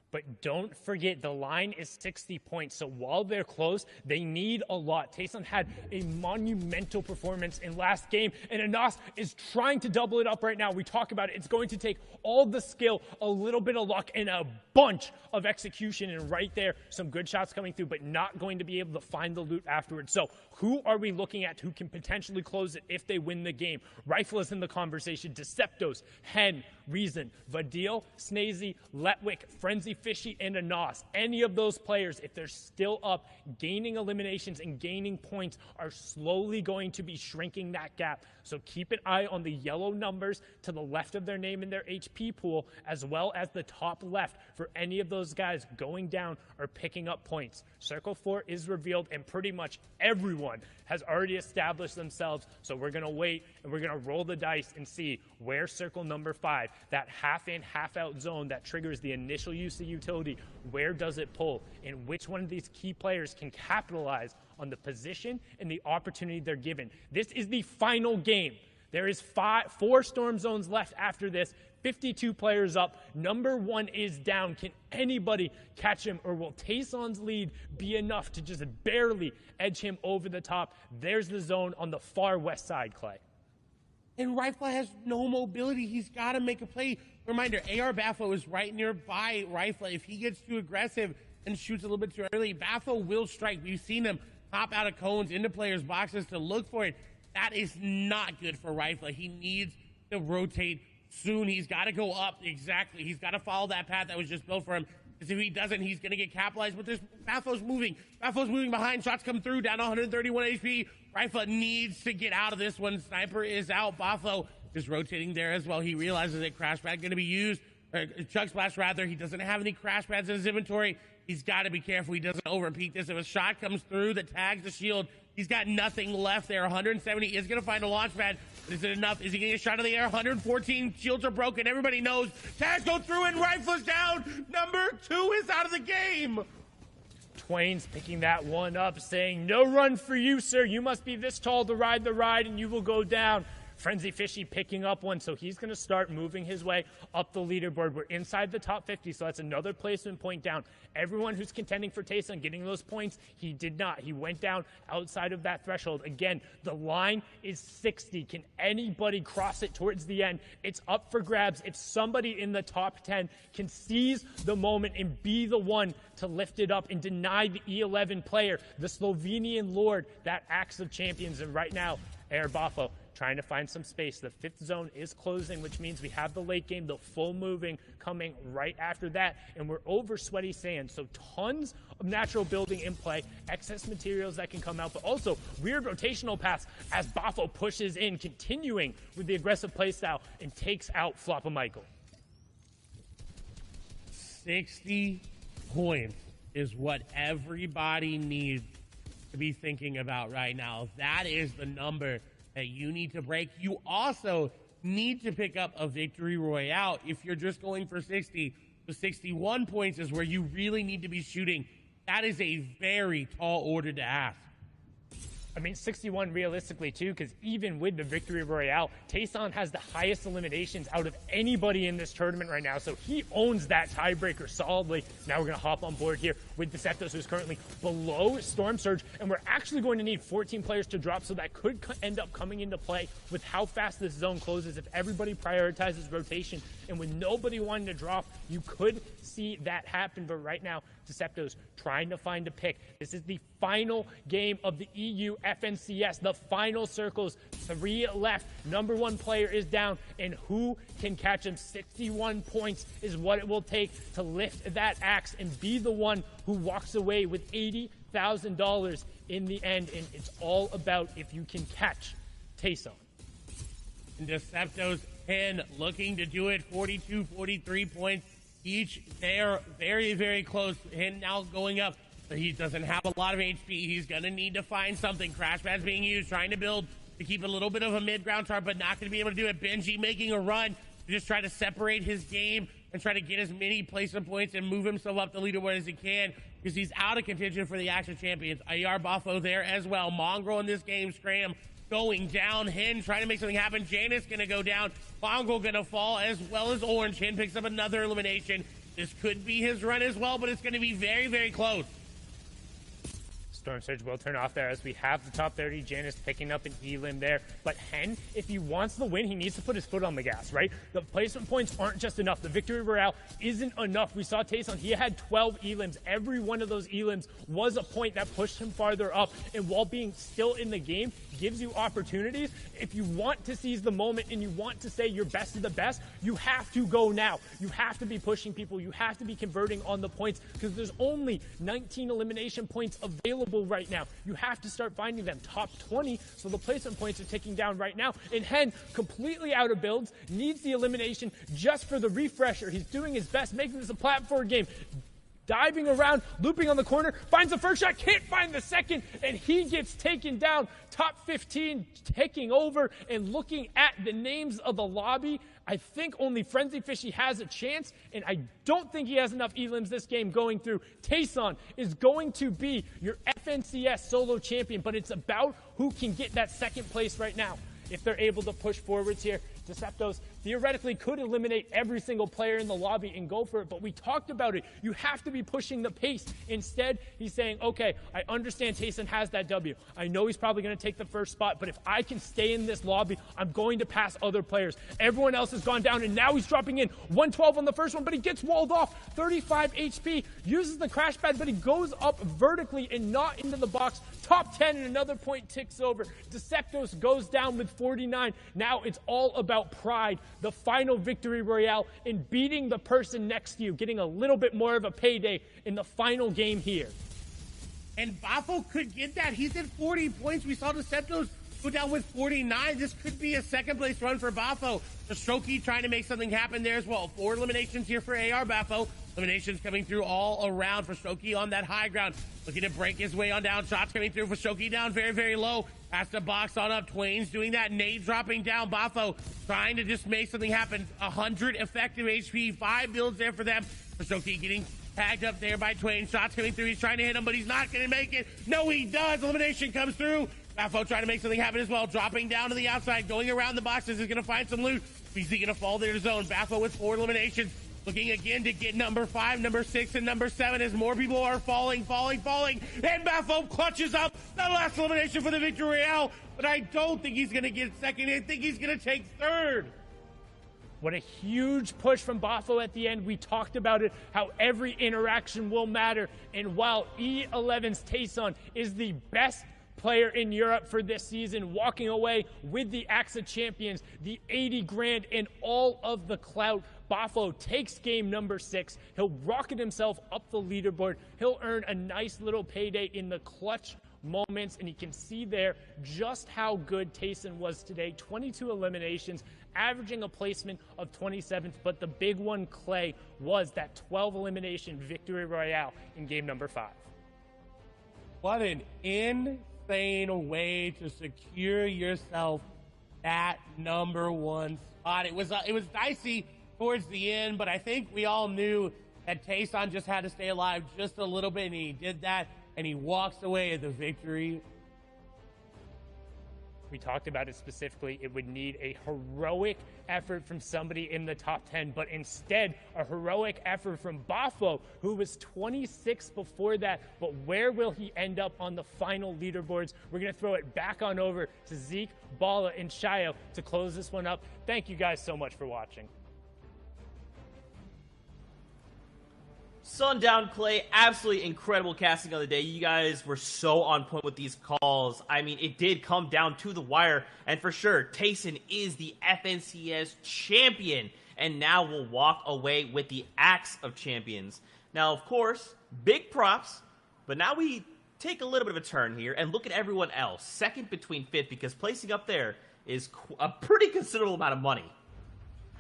Speaker 2: But don't forget, the line is 60 points. So while they're close, they need a lot. Tayson had a monumental performance in last game, and Anas is trying to double it up right now. We talk about it. It's going to take all the skill, a little bit of luck, and a bunch of execution. And right there, some good shots coming through, but not going to be able to find the loot afterwards. So who are we looking at who can potentially close it if they win the game? Rifle is in the conversation. Deceptos, Hen, Reason, Vadil, Snazy, Letwick, Frenzy Fishy, and Anas. Any of those players, if they're still up, gaining eliminations and gaining points, are slowly going to be shrinking that gap. So keep an eye on the yellow numbers to the left of their name in their HP pool, as well as the top left for any of those guys going down or picking up points. Circle 4 is revealed, and pretty much everyone has already established themselves. So we're going to wait, and we're going to roll the dice and see where circle number 5, that half in, half out zone that triggers the initial use of utility, where does it pull? And which one of these key players can capitalize on the position and the opportunity they're given. This is the final game. There is 4 storm zones left after this. 52 players up. Number 1 is down. Can anybody catch him, or will Tayson's lead be enough to just barely edge him over the top? There's the zone on the far west side, Clay.
Speaker 3: And Rifle has no mobility. He's got to make a play. Reminder, AR Baffo is right nearby Rifle. If he gets too aggressive and shoots a little bit too early, Baffo will strike. We've seen him hop out of cones into players' boxes to look for it. That is not good for Rifle. He needs to rotate soon. He's got to go up. Exactly. He's got to follow that path that was just built for him. Because if he doesn't, he's going to get capitalized. But there's Baffo's moving. Baffo's moving behind. Shots come through. Down to 131 HP. Rifle needs to get out of this one. Sniper is out. Baffo just rotating there as well. He realizes that crash pad going to be used. Chug Splash, rather. He doesn't have any crash pads in his inventory. He's got to be careful he doesn't overpeak this. If a shot comes through that tags the shield, he's got nothing left there. 170 is going to find a launch pad. But is it enough? Is he getting a shot in the air? 114 shields are broken. Everybody knows. Tags go through and Rifle's down. Number 2 is out of the game.
Speaker 2: Twain's picking that one up, saying, no run for you, sir. You must be this tall to ride the ride, and you will go down. Frenzy Fishy picking up one, so he's going to start moving his way up the leaderboard. We're inside the top 50, so that's another placement point down. Everyone who's contending for Tayson getting those points, he did not. He went down outside of that threshold. Again, the line is 60. Can anybody cross it towards the end? It's up for grabs. If somebody in the top 10 can seize the moment and be the one to lift it up and deny the E11 player, the Slovenian Lord, that Axe of Champions. And right now, Air Bafo trying to find some space. The 5th zone is closing, which means we have the late game, the full moving coming right after that, and we're over sweaty sand. So tons of natural building in play, excess materials that can come out, but also weird rotational paths as Bafo pushes in, continuing with the aggressive playstyle and takes out Floppa Michael.
Speaker 3: 60 points is what everybody needs to be thinking about right now. That is the number that you need to break. You also need to pick up a victory royale if you're just going for 60. The 61 points is where you really need to be shooting. That is a very tall order to ask.
Speaker 2: I mean, 61 realistically, too, because even with the Victory Royale, Tayson has the highest eliminations out of anybody in this tournament right now, so he owns that tiebreaker solidly. Now we're going to hop on board here with Deceptos, who's currently below Storm Surge, and we're actually going to need 14 players to drop, so that could end up coming into play with how fast this zone closes. If everybody prioritizes rotation, and with nobody wanting to drop, you could see that happen, but right now, Deceptos trying to find a pick. This is the final game of the EU FNCS, the final circles, 3 left. Number 1 player is down, and who can catch him? 61 points is what it will take to lift that axe and be the one who walks away with $80,000 in the end, and it's all about if you can catch Tayson.
Speaker 3: Deceptos 10 looking to do it, 42, 43 points each. They're very, very close. And now going up. But he doesn't have a lot of HP. He's going to need to find something. Crash pad's being used, trying to build to keep a little bit of a mid-ground chart, but not going to be able to do it. Benji making a run to just try to separate his game and try to get as many placement points and move himself up the leaderboard as he can, because he's out of contention for the Axe of Champions. AR Bafo there as well. Mongrel in this game. Scram going down. Hen trying to make something happen. Janice going to go down. Mongrel going to fall, as well as Orange. Hen picks up another elimination. This could be his run as well, but it's going to be very, very close.
Speaker 2: Storm Surge will turn off there as we have the top 30. Janice picking up an elim there. But Hen, if he wants the win, he needs to put his foot on the gas, right? The placement points aren't just enough. The Victory Royale isn't enough. We saw Tayson, he had 12 elims. Every one of those elims was a point that pushed him farther up. And while being still in the game gives you opportunities, if you want to seize the moment and you want to say you're best of the best, you have to go now. You have to be pushing people. You have to be converting on the points, because there's only 19 elimination points available right now. You have to start finding them. Top 20, so the placement points are ticking down right now. And Hen, completely out of builds, needs the elimination just for the refresher. He's doing his best, making this a platform game. Diving around, looping on the corner, finds the first shot, can't find the second, and he gets taken down. Top 15 taking over, and looking at the names of the lobby, I think only Frenzy Fishy has a chance, and I don't think he has enough elims this game going through. Tayson is going to be your FNCS solo champion, but it's about who can get that second place right now. If they're able to push forwards here, Deceptos theoretically could eliminate every single player in the lobby and go for it, but we talked about it. You have to be pushing the pace. Instead, he's saying, okay, I understand Tayson has that W. I know he's probably going to take the first spot, but if I can stay in this lobby, I'm going to pass other players. Everyone else has gone down, and now he's dropping in 112 on the first one, but he gets walled off. 35 HP, uses the crash pad, but he goes up vertically and not into the box. Top 10, and another point ticks over. Deceptos goes down with 49. Now it's all about pride, the final victory royale, in beating the person next to you, getting a little bit more of a payday in the final game here.
Speaker 3: And Bafo could get that. He's at 40 points. We saw Deceptos go down with 49. This could be a second place run for Bafo. The Strokey trying to make something happen there as well. 4 eliminations here for AR Bafo. Eliminations coming through all around for Shoki on that high ground. Looking to break his way on down. Shots coming through for Shoki down very, very low. Has to box on up. Twain's doing that. Nade dropping down. Bafo trying to just make something happen. 100 effective HP. 5 builds there for them. For Shoki getting tagged up there by Twain. Shots coming through. He's trying to hit him, but he's not going to make it. No, he does. Elimination comes through. Bafo trying to make something happen as well. Dropping down to the outside. Going around the boxes. Is going to find some loot. He's going to fall there to zone. Bafo with 4 eliminations. Looking again to get number 5, number 6, and number 7 as more people are falling. And Bafo clutches up the last elimination for the Victory Royale. But I don't think he's going to get second. I think he's going to take third.
Speaker 2: What a huge push from Bafo at the end. We talked about it, how every interaction will matter. And while E11's Tayson is the best player in Europe for this season, walking away with the AXA champions, the 80 grand, and all of the clout, Bafo takes game number 6. He'll rocket himself up the leaderboard. He'll earn a nice little payday in the clutch moments, and you can see there just how good Tayson was today. 22 eliminations, averaging a placement of 27th, but the big one, Clay, was that 12 elimination victory royale in game number 5.
Speaker 3: What an insane way to secure yourself that number 1 spot. It was dicey towards the end, but I think we all knew that Tayson just had to stay alive just a little bit, and he did that, and he walks away with the victory.
Speaker 2: We talked about it specifically. It would need a heroic effort from somebody in the top 10, but instead a heroic effort from Bafo, who was 26 before that. But where will he end up on the final leaderboards? We're going to throw it back on over to Zeke, Bala, and Shayo to close this one up. Thank you guys so much for watching.
Speaker 1: Sundown Clay, absolutely incredible casting of the day. You guys were so on point with these calls. I mean, it did come down to the wire. And for sure, Tayson is the FNCS champion. And now will walk away with the Axe of Champions. Now, of course, big props. But now we take a little bit of a turn here and look at everyone else. Second between fifth, because placing up there is a pretty considerable amount of money.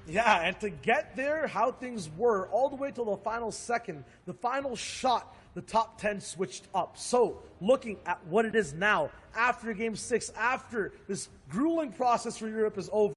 Speaker 4: Yeah, and to get there, how things were, all the way till the final second, the final shot, the top 10 switched up. So, looking at what it is now, after Game 6, after this grueling process for Europe is over,